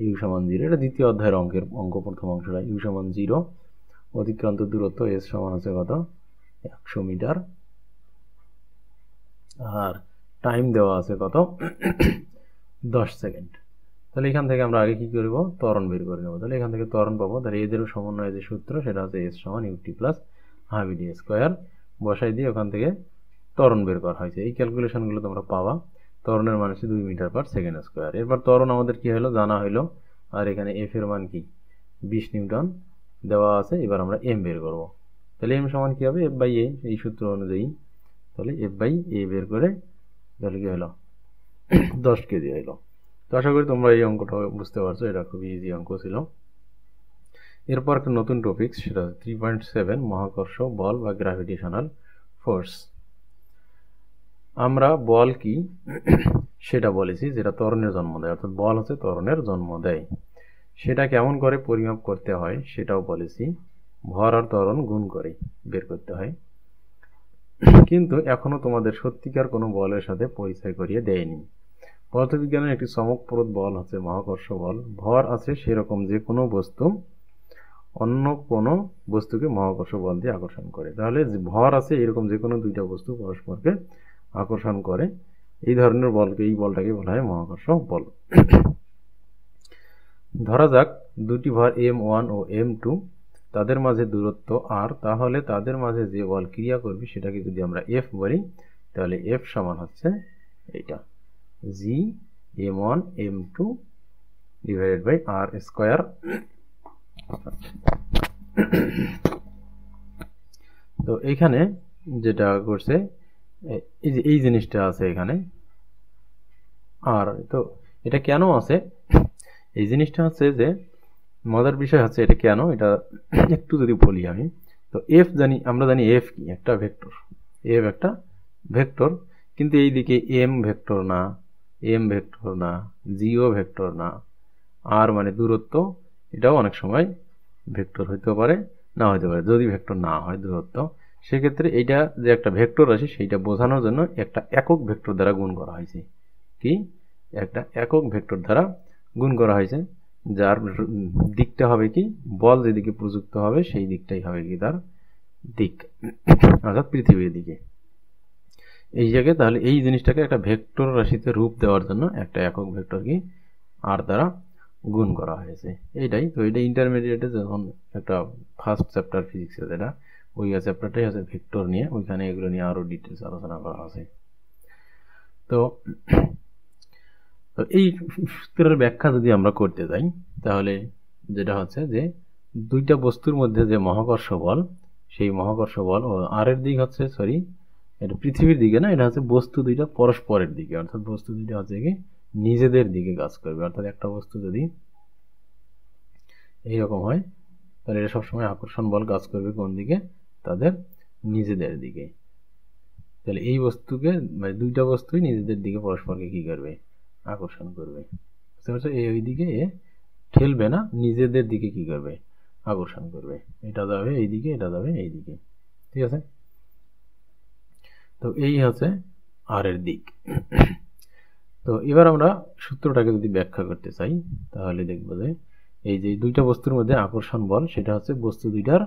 ইউ সমান 0, এটা দ্বিতীয় অধ্যায়ের অঙ্ক প্রথম অংশটা। ইউ সমান 0, অতিক্রান্ত দূরত্ব এস সমান আছে কত? 100 মিটার, আর টাইম দেওয়া আছে কত? 10 সেকেন্ড। তাহলে এখান থেকে আমরা আগে কি করব? ত্বরণ বের করে নেব। তাহলে এখান থেকে ত্বরণ পাবো। তাহলে এদের সমন্বয়ের যে সূত্র সেটা হচ্ছে এস সমান u t plus half d square, বসাই দিয়ে ওখান থেকে ত্বরণ বের করা হয়েছে। এই ক্যালকুলেশনগুলো তোমরা পাবা। ত্বরণের মান হচ্ছে 2 মিটার পার সেকেন্ড স্কোয়ার। এরপর ত্বরণ আমাদের কি হলো জানা হলো, আর এখানে এফ এর মান কি 20 নিউটন দেওয়া আছে। এবার আমরা এম বের করব। তাহলে এম সমান কি হবে? এফ বাই এ, এই সূত্র অনুযায়ী। তাহলে এফ বাই এ বের করে তাহলে কি হলো 10 কেজি হলো। তো আশা করি তোমরা এই অঙ্কটা বুঝতে পারছো, এটা খুবই ইজি অঙ্ক ছিল। এরপর একটা নতুন টপিক, সেটা 3.7 মহাকর্ষ বল বা গ্র্যাভিটেশনাল ফোর্স। আমরা বল কি সেটা বলেছি, যেটা ত্বরণের জন্ম দেয়, অর্থাৎ বল হচ্ছে ত্বরণের জন্ম দেয়। সেটা কেমন করে পরিমাপ করতে হয় সেটাও বলেছি, ভর আর ত্বরণ গুণ করে বের করতে হয়। কিন্তু এখনো তোমাদের সত্যিকার কোনো বলের সাথে পরিচয় করিয়ে দেয়নি। পদার্থবিজ্ঞানের একটি চমকপ্রদ বল হচ্ছে মহাকর্ষ বল। ভর আছে সেরকম যে কোনো বস্তু অন্য কোনো বস্তুকে মহাকর্ষ বল দিয়ে আকর্ষণ করে। তাহলে ভর আছে এরকম যে কোনো দুইটা বস্তু পরস্পরকে আকর্ষণ করে, এই ধরনের বলকে, এই বলটাকে বলা হয় মহাকর্ষ বল। ধরা যাক দুটি ভর m1 ও m2, তাদের মাঝে দূরত্ব r, তাহলে তাদের মাঝে যে বল ক্রিয়া করবে সেটাকে যদি আমরা f বলি, তাহলে f সমান হচ্ছে এইটা g m1 m2 divided by r square. তো এইখানে যেটা করছে এই যে এই জিনিসটা আছে এখানে, আর তো এটা কেন আছে এই জিনিসটা হচ্ছে যে মজার বিষয় হচ্ছে এটা কেন, এটা একটু যদি বলি আমি। তো এফ জানি, আমরা জানি এফ কি একটা ভেক্টর, এফ একটা ভেক্টর, কিন্তু এই দিকে এম ভেক্টর না, এম ভেক্টর না, জিও ভেক্টর না, আর মানে দূরত্ব এটাও অনেক সময় ভেক্টর হইতে পারে, না হইতে পারে। যদি ভেক্টর না হয় দূরত্ব, সেক্ষেত্রে এইটা যে একটা ভেক্টর আছে সেইটা বোঝানোর জন্য একটা একক ভেক্টর দ্বারা গুণ করা হয়েছে। কি? একটা একক ভেক্টর দ্বারা গুণ করা হয়েছে, যার দিকটা হবে কি, বল যেদিকে প্রযুক্ত হবে সেই দিকটাই হবে কি তার দিক, অর্থাৎ পৃথিবীর দিকে। এই জায়গায় তাহলে এই জিনিসটাকে একটা ভেক্টর রাশিতে রূপ দেওয়ার জন্য একটা একক ভেক্টর কি আর দ্বারা গুণ করা হয়েছে, এইটাই। তো এটা ইন্টারমিডিয়েটে যখন একটা ফার্স্ট চ্যাপ্টার ফিজিক্সে, যেটা ওই চ্যাপ্টারটাই আছে ভেক্টর নিয়ে, ওইখানে এগুলো নিয়ে আরও ডিটেলস আলোচনা করা আছে। তো এই সূত্রের ব্যাখ্যা যদি আমরা করতে যাই, তাহলে যেটা হচ্ছে যে দুইটা বস্তুর মধ্যে যে মহাকর্ষ বল, সেই মহাকর্ষ বল ও আর এর দিক হচ্ছে, সরি এটা পৃথিবীর দিকে না, এটা হচ্ছে বস্তু দুইটা পরস্পরের দিকে, অর্থাৎ বস্তু দুইটা হচ্ছে কি নিজেদের দিকে কাজ করবে। অর্থাৎ একটা বস্তু যদি এইরকম হয় তাহলে এটা সবসময় আকর্ষণ বল কাজ করবে কোন দিকে? তাদের নিজেদের দিকে। তাহলে এই বস্তুকে মানে দুইটা বস্তুই নিজেদের দিকে পরস্পরকে কি করবে? আকর্ষণ করবে। বুঝতে পারছো? ওই দিকে ঠেলবে না, নিজেদের দিকে কি করবে? আকর্ষণ করবে। এটা যাবে এই দিকে, এটা যাবে এই দিকে, ঠিক আছে? তো এই হচ্ছে আর এর দিক। তো এবার আমরা সূত্রটাকে যদি ব্যাখ্যা করতে চাই, তাহলে দেখবো যে এই যে দুইটা বস্তুর মধ্যে আকর্ষণ বল, সেটা হচ্ছে বস্তু দুইটার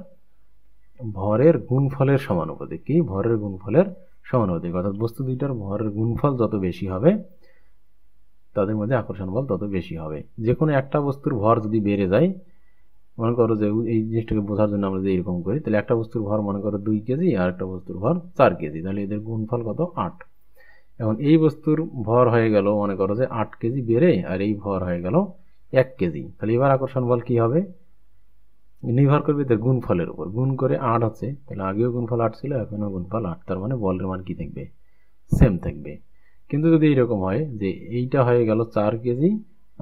ভরের গুণফলের সমানুপাতিক। কি? ভরের গুণফলের সমানুপাতিক, অর্থাৎ বস্তু দুইটার ভরের গুণফল যত বেশি হবে তাদের মধ্যে আকর্ষণ বল তত বেশি হবে। যে কোনো একটা বস্তুর ভর যদি বেড়ে যায়, মনে করো যে এই জিনিসটাকে বোঝার জন্য আমরা যে এরকম করি, তাহলে একটা বস্তুর ভর মনে করো 2 কেজি আর একটা বস্তুর ভর 4 কেজি, তাহলে এদের গুণফল কত 8। এখন এই বস্তুর ভর হয়ে গেল মনে করো যে 8 কেজি বেড়ে, আর এই ভর হয়ে গেল 1 কেজি, তাহলে এবার আকর্ষণ বল কি হবে, নির্ভর করবে এদের গুণফলের উপর। গুণ করে 8 আছে, তাহলে আগেও গুণফল 8 ছিল, এখনও গুণফল 8, তার মানে বলের মান কি থাকবে, সেম থাকবে। কিন্তু যদি এইরকম হয় যে এইটা হয়ে গেল 4 কেজি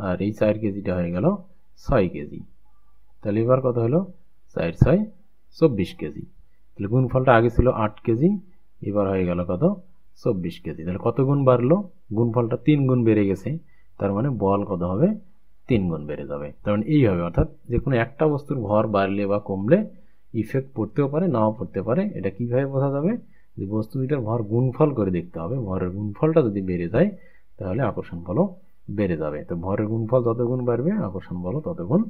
আর এই 4 কেজিটা হয়ে গেল 6 কেজি, তাহলে এবার কত হলো 4 6 24 কেজি। তাহলে গুণফলটা আগে ছিল 8 কেজি, এবার হয়ে গেল কত 24 কেজি। তাহলে কত গুণ বাড়লো, গুণফলটা 3 গুণ বেড়ে গেছে, তার মানে বল কত হবে 3 গুণ বেড়ে যাবে। তার মানে এইভাবে, অর্থাৎ যে কোনো একটা বস্তুর ভর বাড়লে বা কমলে ইফেক্ট পড়তেও পারে নাও পড়তে পারে। এটা কিভাবে বোঝা যাবে, যে বস্তু দুইটার ভর গুণফল করে দেখতে হবে, ভরের গুণফলটা যদি বেড়ে যায় তাহলে আকর্ষণ বলও বেড়ে যাবে। তো ভরের গুণফল যত গুণ বাড়বে আকর্ষণ বলও তত গুণ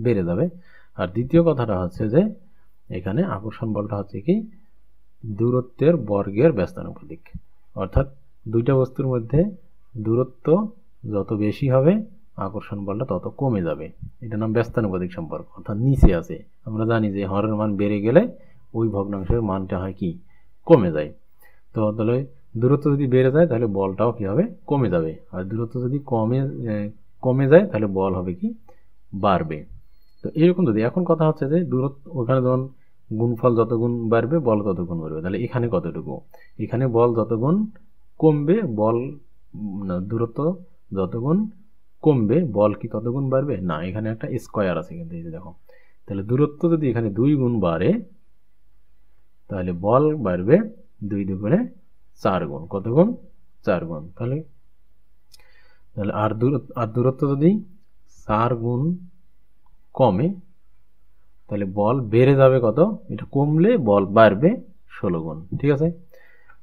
বেড়ে যাবে। আর দ্বিতীয় কথাটা হচ্ছে যে এখানে আকর্ষণ বলটা হচ্ছে কি দূরত্বের বর্গের ব্যস্তানুপাতিক, অর্থাৎ দুইটা বস্তুর মধ্যে দূরত্ব যত বেশি হবে আকর্ষণ বলটা তত কমে যাবে। এটা নাম ব্যস্তানুপাতিক সম্পর্ক, অর্থাৎ নিচে আছে। আমরা জানি যে হরের মান বেড়ে গেলে ওই ভগ্নাংশের মানটা হয় কি কমে যায়। তো তাহলে দূরত্ব যদি বেড়ে যায় তাহলে বলটাও কি হবে কমে যাবে, আর দূরত্ব যদি কমে যায় তাহলে বল হবে কি বাড়বে। তো এরকম যদি এখন কথা হচ্ছে যে দূরত্ব ওখানে যখন গুণফল যত গুণ বাড়বে বল তত গুণ বাড়বে, তাহলে এখানে কতটুকু, এখানে বল যত গুণ কমবে বল দূরত্ব যত গুণ কমবে বল কি তত গুণ বাড়বে না, এখানে একটা স্কয়ার আছে কিন্তু এই যে দেখো, তাহলে দূরত্ব যদি এখানে 2 গুণ বাড়ে তাহলে বল বাড়বে 2 দুগুণে 4 গুণ, কত গুণ 4 গুণ। তাহলে আর দূরত্ব যদি 4 গুণ কমে তাহলে বল বেড়ে যাবে কত, এটা কমলে বল বাড়বে 16 গুণ। ঠিক আছে,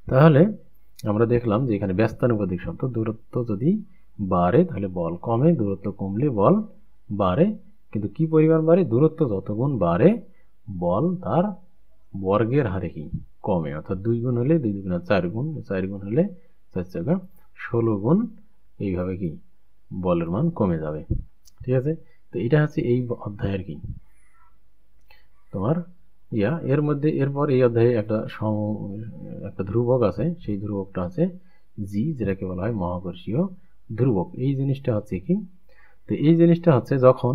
তাহলে আমরা দেখলাম যে এখানে ব্যস্তানুপাতিক শব্দ, দূরত্ব যদি বাড়ে তাহলে বল কমে, দূরত্ব কমলে বল বাড়ে। কিন্তু কি পরিমাণ বাড়ে, দূরত্ব যত গুণ বাড়ে বল তার বর্গের হারে কি কমে, অর্থাৎ 2 গুণ হলে 2 দুগুণে 4 গুণ, 4 গুণ হলে 4 চাকা 16 গুণ, এইভাবে কি বলের মান কমে যাবে। ঠিক আছে, তো এটা হচ্ছে এই অধ্যায়ের কি তোমার এর মধ্যে। এরপর এই অধ্যায়ে একটা ধ্রুবক আছে, সেই ধ্রুবকটা আছে জি, যেটাকে বলা হয় মহাকর্ষীয় ধ্রুবক। এই জিনিসটা হচ্ছে কি, তো এই জিনিসটা হচ্ছে যখন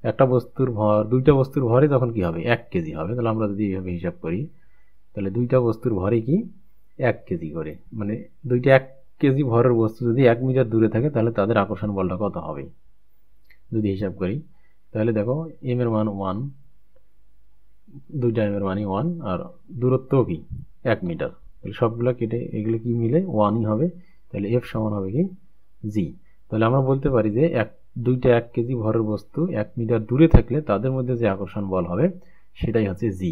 একটা বস্তুর ভর দুইটা বস্তুর ভরে যখন কি হবে 1 কেজি হবে, তাহলে আমরা যদি এইভাবে হিসাব করি তাহলে দুইটা বস্তুর ভরে কি 1 কেজি করে, মানে দুইটা 1 কেজি ভরের বস্তু যদি 1 মিটার দূরে থাকে তাহলে তাদের আকর্ষণ বলটা কত হবে যদি হিসাব করি, তাহলে দেখো এম এর মান 1, দুইটা এম এর মানই 1, আর দূরত্ব কি 1 মিটার, তাহলে সবগুলো কেটে এগুলো কি মিলে 1ই হবে, তাহলে এফ সমান হবে কি জি। তাহলে আমরা বলতে পারি যে দুইটা 1 কেজি ভরের বস্তু 1 মিটার দূরে থাকলে তাদের মধ্যে যে আকর্ষণ বল হবে সেটাই হচ্ছে জি।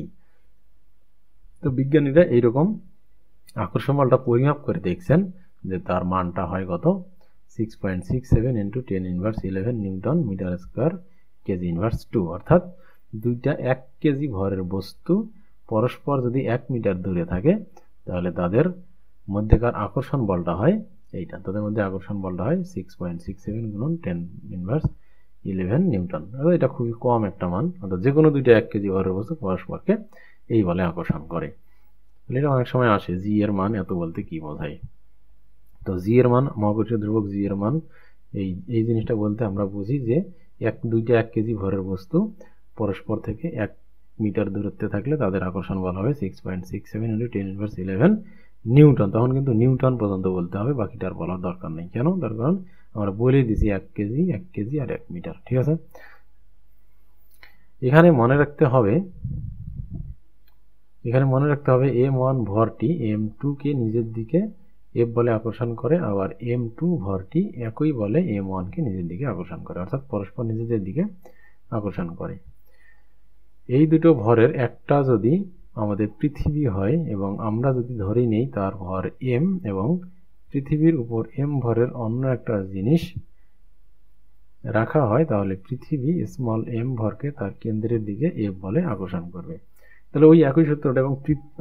তো বিজ্ঞানীরা এইরকম আকর্ষণ বলটা পরিমাপ করে দেখছেন যে তার মানটা হয় কত 6.67 × 10⁻11 newton metre square kg inverse 2, অর্থাৎ দুইটা 1 কেজি ভরের বস্তু পরস্পর যদি 1 মিটার দূরে থাকে তাহলে তাদের মধ্যেকার আকর্ষণ বলটা হয় এইটা, তাদের মধ্যে আকর্ষণ বলটা হয় 6.67 × 10⁻11 নিউটন। এটা খুবই কম একটা মান, অর্থাৎ যে কোনো দুইটা 1 কেজি ভরের বস্তু পরস্পরকে এই বলে আকর্ষণ করে। এটা অনেক সময় আসে জি এর মান এত বলতে কি বোঝায়, তো জি এর মান মহাকর্ষীয় ধ্রুবক জি এর মান এই জিনিসটা বলতে আমরা বুঝি যে দুইটা 1 কেজি ভরের বস্তু পরস্পর থেকে 1 মিটার দূরত্বে থাকলে তাদের আকর্ষণ বল হবে 6.67 × 10⁻11 নিউটন। তখন কিন্তু নিউটন পর্যন্ত বলতে হবে, বাকিটার বলার দরকার নেই। কেন, তার কারণ আমরা বলে দিছি 1 কেজি আর 1 মিটার। ঠিক আছে, এখানে মনে রাখতে হবে m1 ভরটি m2 কে নিজের দিকে f বলে আকর্ষণ করে, আবার m2 ভরটি একই বলে m1 কে নিজের দিকে আকর্ষণ করে, অর্থাৎ পরস্পর নিজেদের দিকে আকর্ষণ করে। এই দুটো ভরের একটা যদি আমাদের পৃথিবী হয় এবং আমরা যদি ধরে নেই তার ভর m এবং পৃথিবীর উপর m ভরের অন্য একটা জিনিস রাখা হয়, তাহলে পৃথিবী স্মল m ভরকে তার কেন্দ্রের দিকে f বলে আকর্ষণ করবে। তাহলে ওই একই সূত্রটা এবং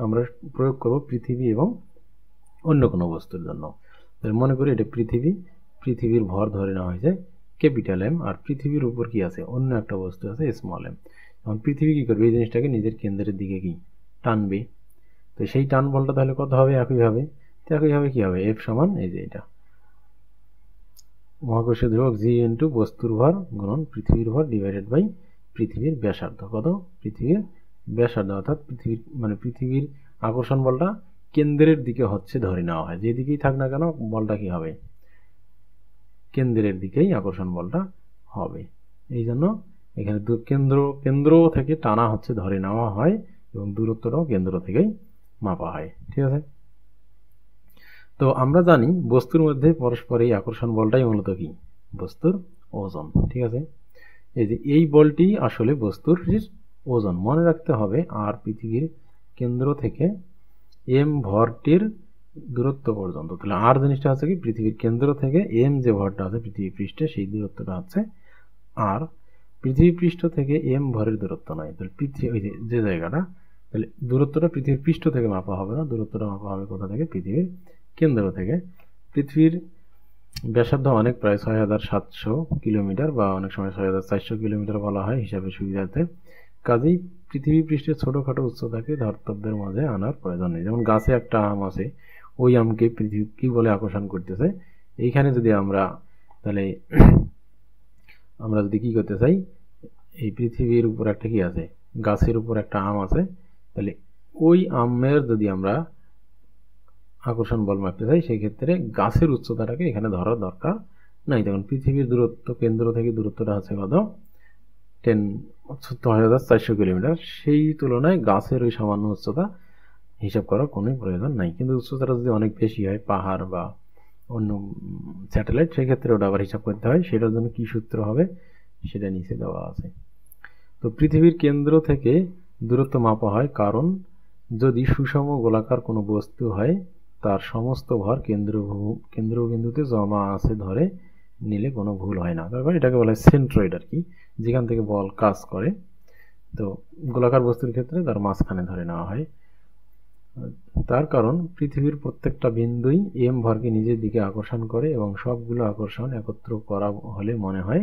আমরা প্রয়োগ করব পৃথিবী এবং অন্য কোনো বস্তুর জন্য। তাহলে মনে করি এটা পৃথিবীর ভর ধরে নেওয়া হয়েছে ক্যাপিটাল এম, আর পৃথিবীর উপর কি আছে, অন্য একটা বস্তু আছে স্মল এম। এখন পৃথিবী কি করবে, এই জিনিসটাকে নিজের কেন্দ্রের দিকে কি টানবে। তো সেই টান বলটা তাহলে কত হবে, একইভাবে। তো একইভাবে কি হবে, এফ সমান এই যে এটা মহাকর্ষীয় ধ্রুবক জি ইন্টু বস্তুর ভর গুণন পৃথিবীর ভর ডিভাইডেড বাই পৃথিবীর ব্যাসার্ধ। কত, পৃথিবীর ব্যাসার্ধ, অর্থাৎ পৃথিবীর আকর্ষণ বলটা কেন্দ্রের দিকে হচ্ছে ধরে নেওয়া হয়, যেদিকেই থাক না কেন বলটা কি হবে, কেন্দ্রের দিকেই আকর্ষণ বলটা হবে। এই জন্য এখানে কেন্দ্র থেকে টানা হচ্ছে ধরে নেওয়া হয়, এবং দূরত্বটাও কেন্দ্র থেকেই মাপা হয়। ঠিক আছে। তো আমরা জানি বস্তুর মধ্যে পরস্পর এই আকর্ষণ বলটাই মূলত কি, বস্তুর ওজন। ঠিক আছে। এই যে এই বলটি আসলে বস্তুর ওজন, মনে রাখতে হবে। আর পৃথিবীর কেন্দ্র থেকে এম ভরটির দূরত্ব পর্যন্ত, তাহলে আর জিনিসটা হচ্ছে কি, পৃথিবীর কেন্দ্র থেকে এম যে ভরটা আছে পৃথিবী পৃষ্ঠে, সেই দূরত্বটা হচ্ছে আর। পৃথিবী পৃষ্ঠ থেকে এম ভরের দূরত্ব নয়, তাহলে ওই যে জায়গাটা, তাহলে দূরত্বটা পৃথিবীর পৃষ্ঠ থেকে মাপা হবে না, দূরত্বটা মাপা হবে কোথা থেকে, পৃথিবীর কেন্দ্র থেকে। পৃথিবীর ব্যাসার্ধ অনেক, প্রায় ৬৭০০ কিলোমিটার, বা অনেক সময় ৬৪০০ কিলোমিটার বলা হয় হিসাবে সুবিধার্থে। কাজেই পৃথিবী পৃষ্ঠের ছোটখাটো উচ্চতাকে ধর্তব্যের মাঝে আনার প্রয়োজন নেই। যেমন গাছে একটা আম আছে, ওই আমকে পৃথিবী কি বলে আকর্ষণ করতেছে। এইখানে যদি আমরা তাহলে যদি কি করতে চাই, এই পৃথিবীর উপর একটা কি আছে, গাছের উপর একটা আম আছে, তাহলে ওই আমের যদি আমরা আকর্ষণ বল মাপতে চাই, সেই ক্ষেত্রে গাছের উচ্চতাটাকে এখানে ধরার দরকার নাই। তখন পৃথিবীর দূরত্ব কেন্দ্র থেকে দূরত্বটা আছে কত, ৬৪০০ কিলোমিটার। সেই তুলনায় গাছের ওই সামান্য উচ্চতা হিসাব করার কোনো প্রয়োজন নাই। কিন্তু উচ্চতাটা যদি অনেক বেশি হয়, পাহাড় বা অন্য স্যাটেলাইট, সেক্ষেত্রে ওটা আবার হিসাব করতে হয়। সেটার জন্য কি সূত্র হবে সেটা নিচে দেওয়া আছে। তো পৃথিবীর কেন্দ্র থেকে দূরত্ব মাপা হয়, কারণ যদি সুষম গোলাকার কোনো বস্তু হয়, তার সমস্ত ভর কেন্দ্রবিন্দুতে জমা আছে ধরে নিলে কোনো ভুল হয় না। তারপর এটাকে বলা হয় সেন্ট্রয়েড আর কি, যেখান থেকে বল কাজ করে। তো গোলাকার বস্তুর ক্ষেত্রে তার মাঝখানে ধরে নেওয়া হয়। তার কারণ পৃথিবীর প্রত্যেকটা বিন্দুই এম ভরকে নিজের দিকে আকর্ষণ করে, এবং সবগুলো আকর্ষণ একত্র করা হলে মনে হয়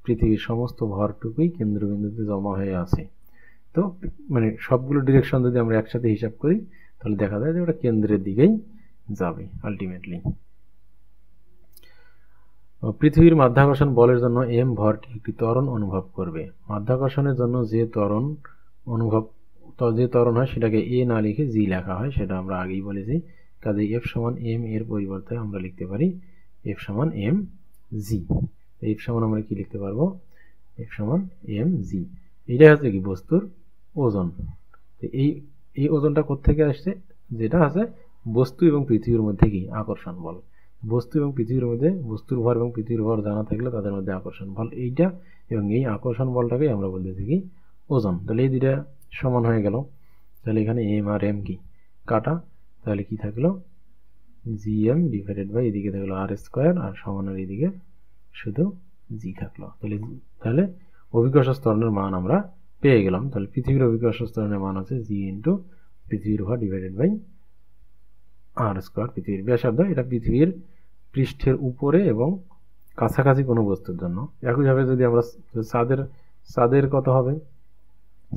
পৃথিবীর সমস্ত ভরটুকুই কেন্দ্রবিন্দুতে জমা হয়ে আছে। তো সবগুলো ডিরেকশন যদি আমরা একসাথে হিসাব করি, তাহলে দেখা যায় যে ওটা কেন্দ্রের দিকেই যাবে আলটিমেটলি। পৃথিবীর মাধ্যাকর্ষণ বলের জন্য এম ভরটি একটি ত্বরণ অনুভব করবে। মাধ্যাকর্ষণের জন্য যে ত্বরণ হয় সেটাকে এ না লিখে জি লেখা হয়, সেটা আমরা আগেই বলেছি। কাজে এফ সমান এম এর পরিবর্তে আমরা লিখতে পারি এফ সমান এম জি। এফ সমান আমরা কি লিখতে পারবো, এফ সমান এম জি। এইটাই হচ্ছে কি বস্তুর ওজন। এই ওজনটা কোত্থেকে আসছে, যেটা আছে বস্তু এবং পৃথিবীর মধ্যে কি আকর্ষণ বল। বস্তু এবং পৃথিবীর মধ্যে, বস্তুর ভর এবং পৃথিবীর ভর জানা থাকলে তাদের মধ্যে আকর্ষণ বল এইটা, এবং এই আকর্ষণ বলটাকে আমরা বলতেছি কি ওজন। তাহলে এই দুইটা সমান হয়ে গেল। তাহলে এখানে এম আর এম কি কাটা, তাহলে কি থাকলো জি এম ডিভাইডেড বাই এদিকে থাকলো আর স্কোয়ার, আর সমানের এদিকে শুধু জি থাকলো। তাহলে অভিকর্ষ ত্বরণের মান আমরা পেয়ে গেলাম। তাহলে পৃথিবীর অভিকর্ষ ত্বরণের মান আছে জি ইন্টু পৃথিবীর ভর ডিভাইডেড বাই আর স্কোয়ার। পৃথিবীর ব্যাসার্ধ, এটা পৃথিবীর পৃষ্ঠের উপরে এবং কাছাকাছি কোনো বস্তুর জন্য। একইভাবে যদি আমরা চাঁদের কত হবে,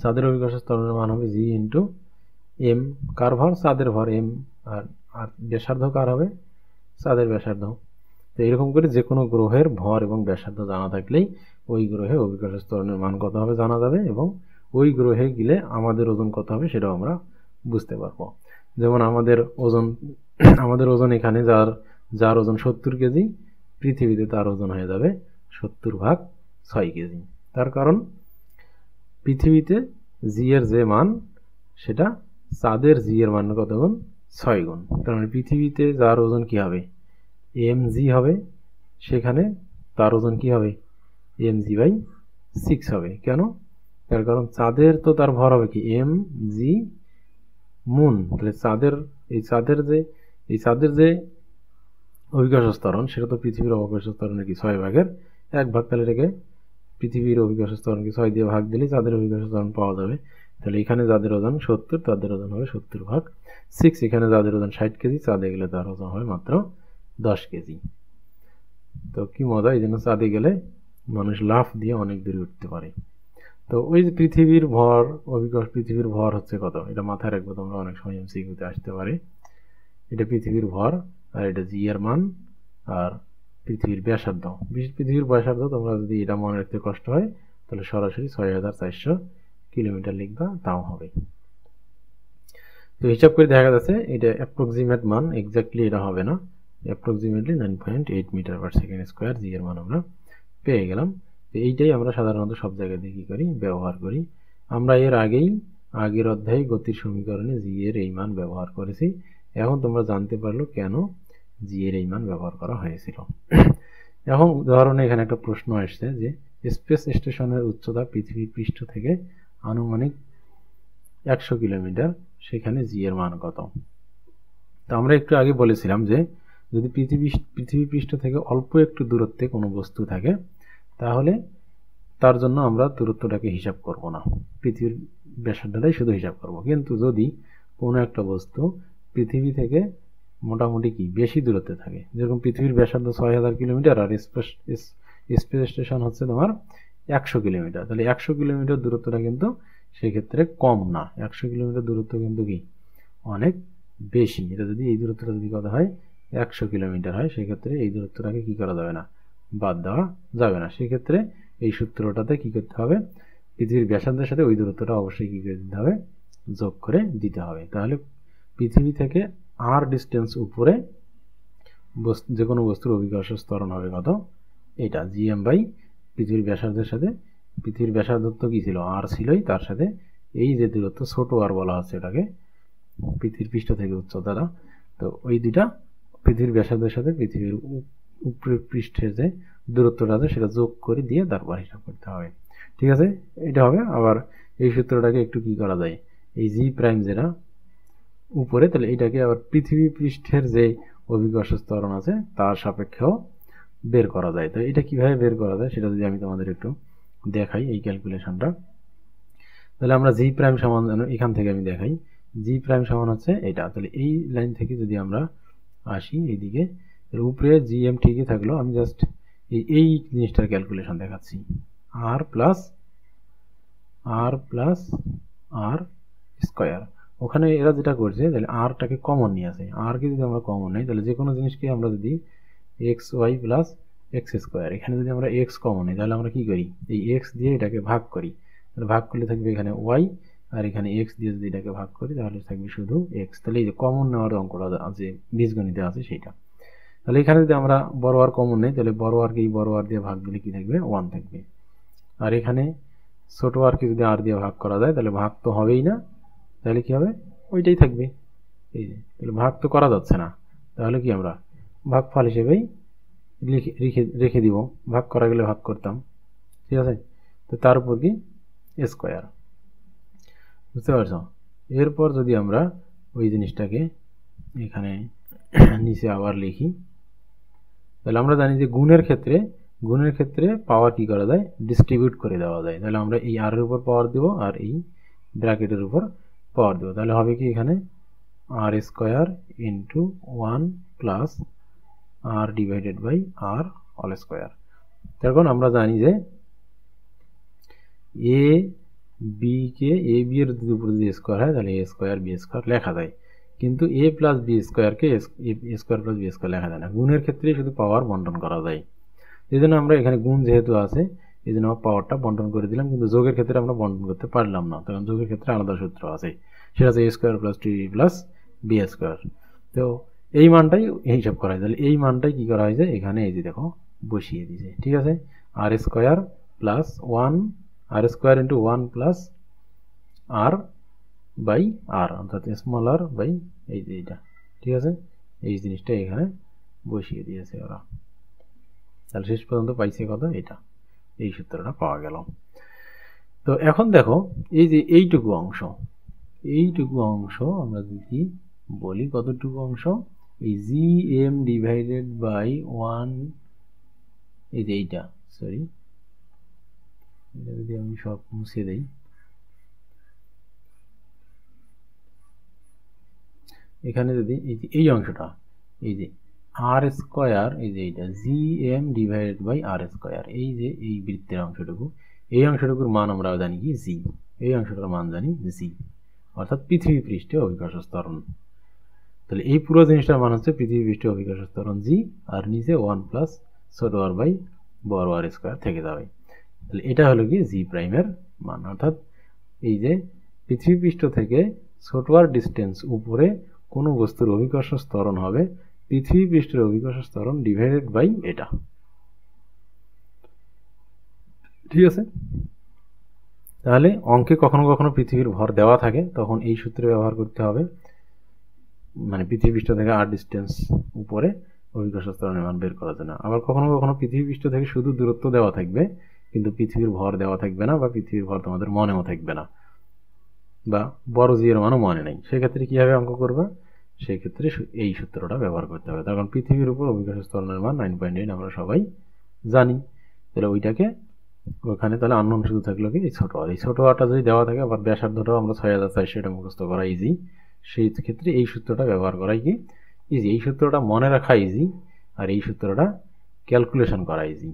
চাঁদের অভিকর্ষ ত্বরণের মান হবে জি ইন্টু এম, কার ভর, চাঁদের ভর এম, আর ব্যাসার্ধ কার হবে, চাঁদের ব্যাসার্ধ। তো এরকম করে যে কোনো গ্রহের ভর এবং ব্যাসার্ধ জানা থাকলেই ওই গ্রহে অভিকর্ষ ত্বরণের মান কত হবে জানা যাবে, এবং ওই গ্রহে গেলে আমাদের ওজন কত হবে সেটাও আমরা বুঝতে পারবো। যেমন আমাদের ওজন এখানে যার ওজন 70 কেজি, পৃথিবীতে তার ওজন হয়ে যাবে 70/6 কেজি। তার কারণ পৃথিবীতে জি এর যে মান, সেটা চাঁদের জি এর মান কত গুণ, 6 গুণ। তার মানে পৃথিবীতে যার ওজন কি হবে, এম জি হবে, সেখানে তার ওজন কি হবে, এম জি বাই 6 হবে। কেন, তার কারণ চাঁদের তো তার ভর হবে কি এম জি মুন। তাহলে চাঁদের যে অভিকর্ষ ত্বরণ, সেটা তো পৃথিবীর অভিকর্ষ ত্বরণের কি 6/1 তাহলে এটাকে পৃথিবীর অভিকর্ষ ত্বরণকে 6 দিয়ে ভাগ দিলে চাঁদের অভিকর্ষ ত্বরণ পাওয়া যাবে। তাহলে এখানে যাদের ওজন 70, তাদের ওজন হবে 70/6। এখানে যাদের ওজন 60 কেজি, চাঁদে গেলে তার ওজন হবে মাত্র 10 কেজি। তো কি মজা, এই জন্য চাঁদে গেলে মানুষ লাফ দিয়ে অনেক দূরে উঠতে পারে। তো ওই যে পৃথিবীর ভর, পৃথিবীর ভর হচ্ছে কত, এটা মাথায় রাখবো, তোমরা অনেক সময় এমসিকিউতে আসতে পারে। এটা পৃথিবীর ভর, আর এটা জি এর মান, আর পৃথিবীর ব্যাসার্ধ। পৃথিবীর ব্যাসার্ধ তোমরা যদি এটা মনে রাখতে কষ্ট হয় তাহলে সরাসরি 6400 কিলোমিটার লিখবা, তাও হবে। তো হিসাব করে দেখা যাচ্ছে এটা অ্যাপ্রক্সিমেট মান, এক্স্যাক্টলি এটা হবে না, approximately 9.8 metre per second square g এর মান আমরা পেয়ে গেলাম। তো এইটাই আমরা সাধারণত সব জায়গায় কি করি, ব্যবহার করি। আমরা এর আগের অধ্যায়ে গতির সমীকরণে জি এর এই মান ব্যবহার করেছি। এখন তোমরা জানতে পারলো কেন জি এর এই মান ব্যবহার করা হয়েছিল। এখন উদাহরণে এখানে একটা প্রশ্ন আসছে যে স্পেস স্টেশনের উচ্চতা পৃথিবীর পৃষ্ঠ থেকে আনুমানিক 100 কিলোমিটার, সেখানে জি এর মান কত। তো আমরা একটু আগে বলেছিলাম যে যদি পৃথিবী পৃষ্ঠ থেকে অল্প একটু দূরত্বে কোনো বস্তু থাকে তাহলে তার জন্য আমরা দূরত্বটাকে হিসাব করব না, পৃথিবীর ব্যাসার্ধটাই শুধু হিসাব করব। কিন্তু যদি কোনো একটা বস্তু পৃথিবী থেকে মোটামুটি কি বেশি দূরত্বে থাকে, যেরকম পৃথিবীর ব্যাসার্ধ 6000 কিলোমিটার আর স্পেস স্টেশন হচ্ছে তোমার 100 কিলোমিটার, তাহলে 100 কিলোমিটার দূরত্বটা কিন্তু সেক্ষেত্রে কম না, 100 কিলোমিটার দূরত্ব কিন্তু কি অনেক বেশি। এটা যদি এই দূরত্বটা যদি কত হয় 100 কিলোমিটার হয়, সেক্ষেত্রে এই দূরত্বটাকে কি করা যাবে না, বাদ দেওয়া যাবে না। সেক্ষেত্রে এই সূত্রটাতে কি করতে হবে, পৃথিবীর ব্যাসার্ধের সাথে ওই দূরত্বটা অবশ্যই কি করে দিতে হবে, যোগ করে দিতে হবে। তাহলে পৃথিবী থেকে আর ডিস্টেন্স উপরে যে কোনো বস্তুর অভিকর্ষ ত্বরণ হবে কত, এটা জিএম বাই পৃথিবীর ব্যাসার্ধের সাথে, পৃথিবীর ব্যাসার্ধ তো কি ছিল আর ছিলই, তার সাথে এই যে দূরত্ব ছোট আর বলা হচ্ছে এটাকে পৃথিবীর পৃষ্ঠ থেকে উচ্চতাটা, তো ওই দুইটা পৃথিবীর ব্যাসার্ধের সাথে পৃথিবীর উপরের পৃষ্ঠের যে দূরত্বটা আছে সেটা যোগ করে দিয়ে তারপর হিসাব করতে হবে। ঠিক আছে, এটা হবে। আবার এই সূত্রটাকে একটু কি করা যায়, এই জি প্রাইম যেটা উপরে, তাহলে এটাকে আবার পৃথিবী পৃষ্ঠের যে অভিকর্ষ ত্বরণ আছে তার সাপেক্ষেও বের করা যায়। তো এটা কিভাবে বের করা যায় সেটা যদি আমি তোমাদের একটু দেখাই, এই ক্যালকুলেশনটা, তাহলে আমরা জি প্রাইম সমান, এখান থেকে আমি দেখাই, জি প্রাইম সমান হচ্ছে এটা। তাহলে এই লাইন থেকে যদি আমরা আসি এইদিকে, উপরে জি এম ঠিকই থাকলো, আমি জাস্ট এই জিনিসটার ক্যালকুলেশন দেখাচ্ছি, আর প্লাস আর স্কোয়ার। ওখানে এরা যেটা করছে, তাহলে আরটাকে কমন নিয়ে আসে, আরকে যদি আমরা কমন নিই তাহলে যে কোনো জিনিসকে আমরা যদি x y plus x square, এখানে যদি আমরা এক্স কমন নিই তাহলে আমরা কি করি, এই এক্স দিয়ে এটাকে ভাগ করি, তাহলে ভাগ করলে থাকবে এখানে ওয়াই, আর এখানে এক্স দিয়ে যদি এটাকে ভাগ করি তাহলে থাকবে শুধু এক্স। তাহলে এই যে কমন নেওয়ার অঙ্কটা আছে বীজগণিতে আছে সেইটা। তাহলে এখানে যদি আমরা বড় আর কমন নেই তাহলে বড় আরকে এই বড় আর দিয়ে ভাগ দিলে কি থাকবে, ওয়ান থাকবে। আর এখানে ছোট আরকে যদি আর দিয়ে ভাগ করা যায় তাহলে ভাগ তো হবেই না, তাহলে কি হবে, ওইটাই থাকবে। এই যে তাহলে ভাগ তো করা যাচ্ছে না, তাহলে কি আমরা ভাগফল হিসেবেই রেখে দিব, ভাগ করা গেলে ভাগ করতাম। ঠিক আছে, তো তার উপর কি স্কোয়ার, বুঝতে পারছো। এরপর যদি আমরা ওই জিনিসটাকে এখানে নিচে আবার লিখি, তাহলে আমরা জানি যে গুণের ক্ষেত্রে পাওয়ার কি করা যায়, ডিস্ট্রিবিউট করে দেওয়া যায়। তাহলে আমরা এই আর এর উপর পাওয়ার দেব আর এই ব্র্যাকেটের উপর পাওয়ার দেব, তাহলে হবে কি এখানে r square into 1 plus r divided by r whole square. তখন আমরা জানি যে A B K A B এর উপরে যদি স্কোয়ার হয় তাহলে এ স্কোয়ার বি স্কোয়ার লেখা যায়, কিন্তু এ প্লাস বি স্কোয়ারকে এ স্কোয়ার প্লাস বি স্কোয়ার লেখা যায় না। গুণের ক্ষেত্রে শুধু পাওয়ার বন্টন করা যায়, এই জন্য আমরা এখানে গুণ যেহেতু আছে এই জন্য পাওয়ারটা বন্টন করে দিলাম, কিন্তু যোগের ক্ষেত্রে আমরা বন্টন করতে পারলাম না, কারণ যোগের ক্ষেত্রে আলাদা সূত্র আছে, সেটা হচ্ছে a square plus two b plus b square. তো এই মানটাই হিসাব করা হয়, তাহলে এই মানটাই কি করা হয়েছে এখানে এই যে দেখো বসিয়ে দিয়েছে। ঠিক আছে, r square plus 1 r square into 1 plus r by r, অর্থাৎ স্মল আর বাই এই যে এইটা। ঠিক আছে, এই জিনিসটা এখানে বসিয়ে দিয়েছে ওরা, তাহলে শেষ পর্যন্ত পাইছে কত, এটা এই সূত্রটা পাওয়া গেল। তো এখন দেখো এই যে এইটুকু অংশ আমরা যদি বলি কতটুকু অংশ, এই জি এম ডিভাইডেড বাই 1, এই যে এইটা, সরি এটা যদি আমি সব মুছে দেই, এখানে যদি এই অংশটা, এই যে আর স্কোয়ার, এই যে এইটা g m divided by r square, এই যে এই বৃত্তের অংশটুকু, এই অংশটুকুর মান আমরা জানি কি জি, এই অংশটার মান জানি জি, অর্থাৎ পৃথিবী পৃষ্ঠে অভিকর্ষ ত্বরণ। তাহলে এই পুরো জিনিসটার মান হচ্ছে পৃথিবী পৃষ্ঠে অভিকর্ষ ত্বরণ জি, আর নিচে 1 প্লাস ছোট আর বাই বড় আর স্কোয়ার থেকে যাবে। তাহলে এটা হলো কি জি প্রাইমের মান, অর্থাৎ এই যে পৃথিবী পৃষ্ঠ থেকে ছোট আর ডিস্টেন্স উপরে কোনো বস্তুর অভিকর্ষ ত্বরণ হবে পৃথিবী পৃষ্ঠের অভিকর্ষ ত্বরণ ডিভাইডেড বাই এটা। ঠিক আছে, তাহলে অঙ্কে কখনো কখনো পৃথিবীর ভর দেওয়া থাকে, তখন এই সূত্র ব্যবহার করতে হবে, মানে পৃথিবী পৃষ্ঠ থেকে আর ডিস্টেন্স উপরে অভিকর্ষ ত্বরণের মান বের করার জন্য। আবার কখনো কখনো পৃথিবী পৃষ্ঠ থেকে শুধু দূরত্ব দেওয়া থাকবে কিন্তু পৃথিবীর ভর দেওয়া থাকবে না, বা পৃথিবীর ভর তোমাদের মনেও থাকবে না, বা বড় জি এর মানও মনে নেই। সেক্ষেত্রে কিভাবে অঙ্ক করবা, সেই ক্ষেত্রে এই সূত্রটা ব্যবহার করতে হবে। তখন পৃথিবীর উপর অভিকর্ষ ত্বরণের মান 9.8 আমরা সবাই জানি। তাহলে ওইটাকে ওখানে তাহলে আননোন শুধু থাকলো কি এই ছোট আর, এই ছোট আরটা যদি দেওয়া থাকে, আবার ব্যাসার্ধটাও আমরা 6400 এটা মুখস্থ করা ইজি, সেই ক্ষেত্রে এই সূত্রটা ব্যবহার করাই কি ইজি। এই সূত্রটা মনে রাখা ইজি, আর এই সূত্রটা ক্যালকুলেশন করা ইজি।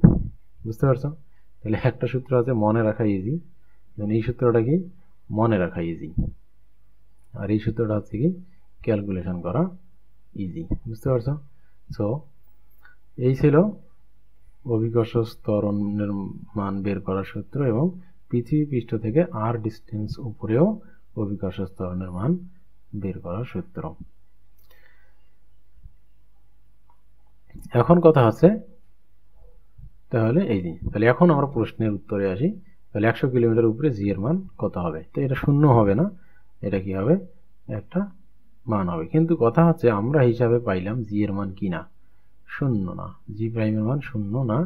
বুঝতে পারছো? তাহলে একটা সূত্র আছে মনে রাখা ইজি, এই সূত্রটা কি মনে রাখা ইজি, আর এই সূত্রটা হচ্ছে কি ক্যালকুলেশন করা ইজি। বুঝতে পারছো? সো এই ছিল অভিকর্ষ ত্বরণের মান বের করার সূত্র, এবং পৃথিবী পৃষ্ঠ থেকে আর ডিস্টেন্স উপরেও অভিকর্ষ ত্বরণের মান বের করার সূত্র। এখন কথা হচ্ছে তাহলে এই যে, তাহলে এখন আমরা প্রশ্নের উত্তরে আসি। তাহলে 100 কিলোমিটার উপরে জি এর মান কত হবে? তো এটা শূন্য হবে না, এটা কি হবে একটা মান হবে। কিন্তু কথা হচ্ছে আমরা হিসাবে পাইলাম জি এর মান কি না, শূন্য না, জি প্রাইমের মান শূন্য না।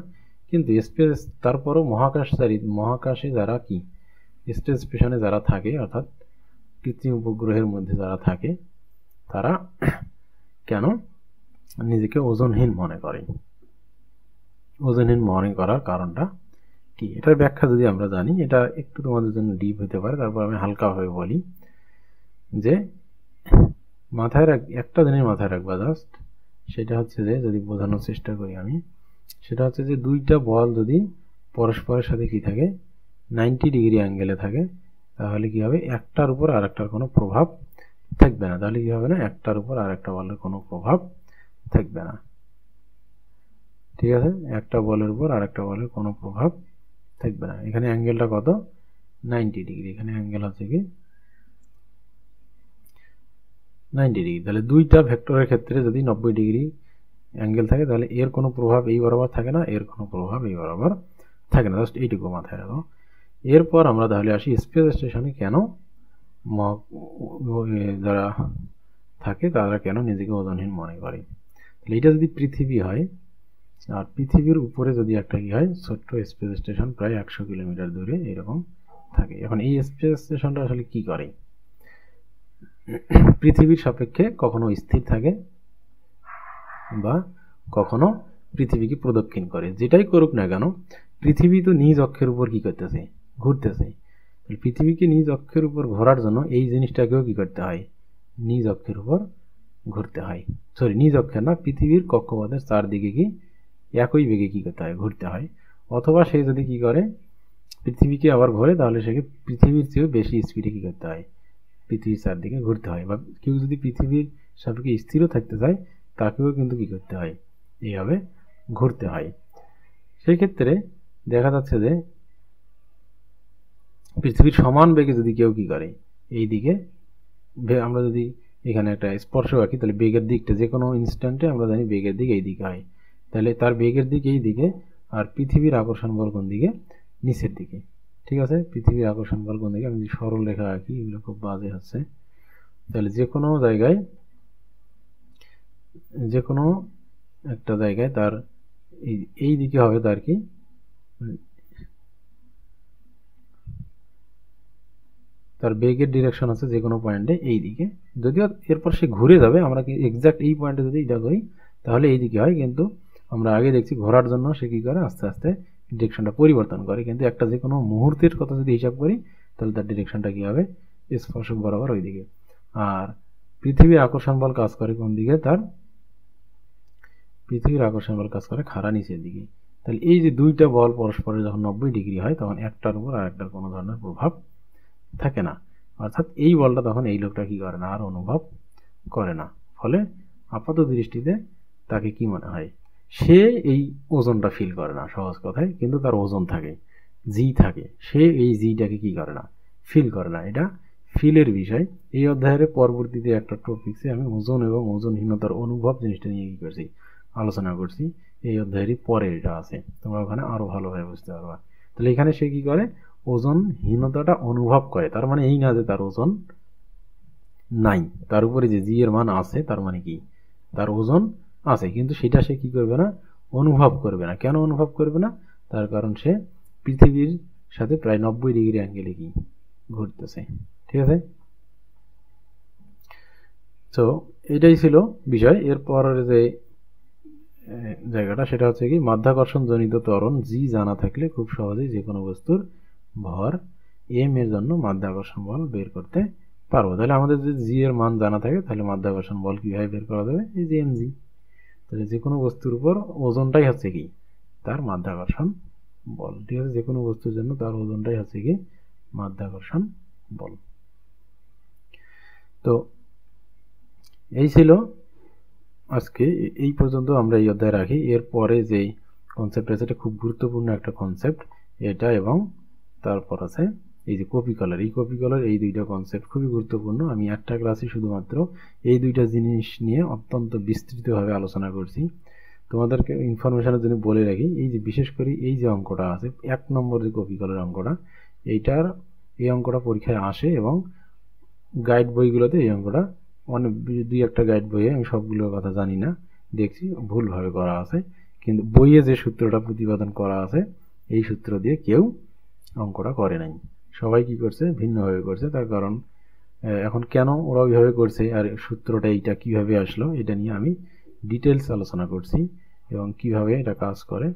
কিন্তু স্পেস তারপরও মহাকাশে যারা কি স্পেস স্টেশনে যারা থাকে, অর্থাৎ কৃত্রিম উপগ্রহের মধ্যে যারা থাকে, তারা কেন নিজেকে ওজনহীন মনে করে? ওজনহীন মনে করার কারণটা কি, এটার ব্যাখ্যা যদি আমরা জানি, এটা একটু তোমাদের জন্য ডিপ হতে পারে, তারপর আমি হালকাভাবে বলি। যে একটা জিনিস মাথায় রাখবা জাস্ট, সেটা হচ্ছে যে যদি বোঝানোর চেষ্টা করি আমি, সেটা হচ্ছে যে দুইটা বল যদি পরস্পরের সাথে কি থাকে 90 ডিগ্রি অ্যাঙ্গেলে থাকে, তাহলে কি হবে একটার উপর আর একটার কোনো প্রভাব থাকবে না। তাহলে কি হবে না, একটার উপর আর একটা বলের কোনো প্রভাব থাকবে না। ঠিক আছে, একটা বলের উপর আর একটা বলের কোনো প্রভাব থাকবে না। এখানে অ্যাঙ্গেলটা কত, 90 ডিগ্রি, এখানে অ্যাঙ্গেল হচ্ছে কি 90 ডিগ্রি। তাহলে দুইটা ভেক্টরের ক্ষেত্রে যদি 90 ডিগ্রি অ্যাঙ্গেল থাকে, তাহলে এর কোনো প্রভাব এই বরাবর থাকে না, এর কোনো প্রভাব এই বরাবর থাকে না। জাস্ট এইটুকু মাথায় রাখো। এরপর আমরা তাহলে আসি স্পেস স্টেশনে কেন যারা থাকে তারা কেন নিজেকে ওজনহীন মনে করে। তাহলে এটা যদি পৃথিবী হয়, আর পৃথিবীর উপরে যদি একটা কি হয় ছোট্ট স্পেস স্টেশন প্রায় 100 কিলোমিটার দূরে এরকম থাকে। এখন এই স্পেস স্টেশনটা আসলে কি করে, পৃথিবীর সাপেক্ষে কখনো স্থির থাকে বা কখনো পৃথিবীকে প্রদক্ষিণ করে। যেটাই করুক না কেন, পৃথিবী তো নিজ অক্ষের উপর কি করতেছে, ঘুরতেছে। পৃথিবীকে নিজ অক্ষের উপর ঘোরার জন্য এই জিনিসটাকেও কি করতে হয়, নিজ অক্ষের উপর ঘুরতে হয়। সরি, নিজ অক্ষের না, পৃথিবীর কক্ষপথের চারদিকে কি একই বেগে কি করতে হয়, ঘুরতে হয়। অথবা সে যদি কি করে পৃথিবীকে আবার ঘোরে, তাহলে সেকে পৃথিবীর চেয়েও বেশি স্পিডে কি করতে হয়, পৃথিবীর চারদিকে ঘুরতে হয়। বা কেউ যদি পৃথিবীর সাপেক্ষে স্থিরও থাকতে চায়, তাকেও কিন্তু কি করতে হয়, এইভাবে ঘুরতে হয়। সেই ক্ষেত্রে দেখা যাচ্ছে যে পৃথিবীর সমান বেগে যদি কেউ কি করে, এই দিকে আমরা যদি এখানে একটা স্পর্শ আঁকি, তাহলে বেগের দিকটা যে কোনো ইনস্ট্যান্টে আমরা জানি বেগের দিক এই দিকে হয়। তাহলে তার বেগের দিক এই দিকে, আর পৃথিবীর আকর্ষণ বল কোন দিকে, নিচের দিকে। ঠিক আছে, পৃথিবীর আকর্ষণ বল কোন দিকে, আমি যদি সরল রেখা আঁকি, এগুলো খুব বাজে হচ্ছে। তাহলে যে কোনো জায়গায়, যে কোনো একটা জায়গায় তার এই দিকে হবে তার কি, তার বেগের ডিরেকশন আছে যে কোনো পয়েন্টে এই দিকে। যদিও এরপর সে ঘুরে যাবে, আমরা কি এক্সাক্ট এই পয়েন্টে যদি এটা করি তাহলে এই দিকে হয়, কিন্তু আমরা আগে দেখছি ঘোরার জন্য সে কি করে আস্তে আস্তে ডিরেকশনটা পরিবর্তন করে। কিন্তু একটা যে কোনো মুহূর্তের কথা যদি হিসাব করি, তাহলে তার ডিরেকশনটা কি হবে, স্পর্শক বরাবর ওই দিকে। আর পৃথিবীর আকর্ষণ বল কাজ করে কোন দিকে, তার পৃথিবীর আকর্ষণ বল কাজ করে খাড়া নিচের দিকে। তাহলে এই যে দুইটা বল পরস্পরের যখন 90 ডিগ্রি হয় তখন একটার উপর আরেকটার কোনো ধরনের প্রভাব থাকে না, অর্থাৎ এই বলটা তখন এই লোকটা কি করে না, আর অনুভব করে না। ফলে আপাত দৃষ্টিতে তাকে কি মনে হয়, সে এই ওজনটা ফিল করে না, সহজ কথায়, কিন্তু তার ওজন থাকে, জি থাকে, সে এই জিটাকে কি করে না, ফিল করে না। এটা ফিলের বিষয়। এই অধ্যায়ের পরবর্তীতে একটা টপিকসে আমি ওজন এবং ওজনহীনতার অনুভব জিনিসটা নিয়ে কি করছি, আলোচনা করছি। এই অধ্যায়েরই পরে এটা আছে, তোমরা ওখানে আরো ভালোভাবে বুঝতে পারবা। তাহলে এখানে সে কি করে, ওজনহীনতাটা অনুভব করে। তার মানে এই না যে তার ওজন নাই, তার উপরে যে জি এর মান আছে তার মানে কি, তার ওজন আছে, কিন্তু সেটা সে কি করবে না, অনুভব করবে না। কেন অনুভব করবে না? তার কারণ সে পৃথিবীর সাথে প্রায় 90 ডিগ্রি অ্যাঙ্গেলে কি ঘুরতেছে। ঠিক আছে, তো এটাই ছিল বিষয়। এরপরের যে জায়গাটা সেটা হচ্ছে কি, মাধ্যাকর্ষণ জনিত ত্বরণ জি জানা থাকলে খুব সহজেই যে কোনো বস্তুর ভর এম এর জন্য মাধ্যাকর্ষণ বল বের করতে পারবো। তাহলে আমাদের যদি জি এর মান জানা থাকে তাহলে মাধ্যাকর্ষণ বল কিভাবে বের করা যাবে, এই যে এম জি। তাহলে যে কোনো বস্তুর উপর ওজনটাই হচ্ছে কি তার মাধ্যাকর্ষণ বল। ঠিক আছে, যে কোনো বস্তুর জন্য তার ওজনটাই হচ্ছে কি মাধ্যাকর্ষণ বল। তো এই ছিল আজকে, এই পর্যন্ত আমরা এই অধ্যায়ে রাখি। এরপরে যেই কনসেপ্ট আছে এটা খুব গুরুত্বপূর্ণ একটা কনসেপ্ট, এটা এবং তারপর আছে এই যে কপি কলার, এই কপি কলার, এই দুইটা কনসেপ্ট খুবই গুরুত্বপূর্ণ। আমি একটা ক্লাসে শুধুমাত্র এই দুইটা জিনিস নিয়ে অত্যন্ত বিস্তৃতভাবে আলোচনা করছি। তোমাদেরকে ইনফরমেশনের জন্য বলে রাখি, এই যে বিশেষ করে এই যে অঙ্কটা আছে 1 নম্বর যে কপি কলার অঙ্কটা, এই অঙ্কটা পরীক্ষায় আসে এবং গাইড বইগুলোতে এই অঙ্কটা অনেক, দুই একটা গাইড বইয়ে, আমি সবগুলোর কথা জানি না, দেখছি ভুলভাবে করা আছে, কিন্তু বইয়ে যে সূত্রটা প্রতিপাদন করা আছে এই সূত্র দিয়ে কেউ অঙ্কটা করে নাই, সবাই কি করছে ভিন্নভাবে করছে। তার কারণ এখন কেন ওরা ওইভাবে করছে আর সূত্রটা এইটা কিভাবে আসলো এটা নিয়ে আমি ডিটেলস আলোচনা করছি এবং কিভাবে এটা কাজ করে,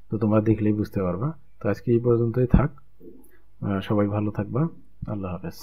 তো তোমরা দেখলেই বুঝতে পারবা। তো আজকে এই পর্যন্তই থাক, সবাই ভালো থাকবা, আল্লাহ হাফেজ।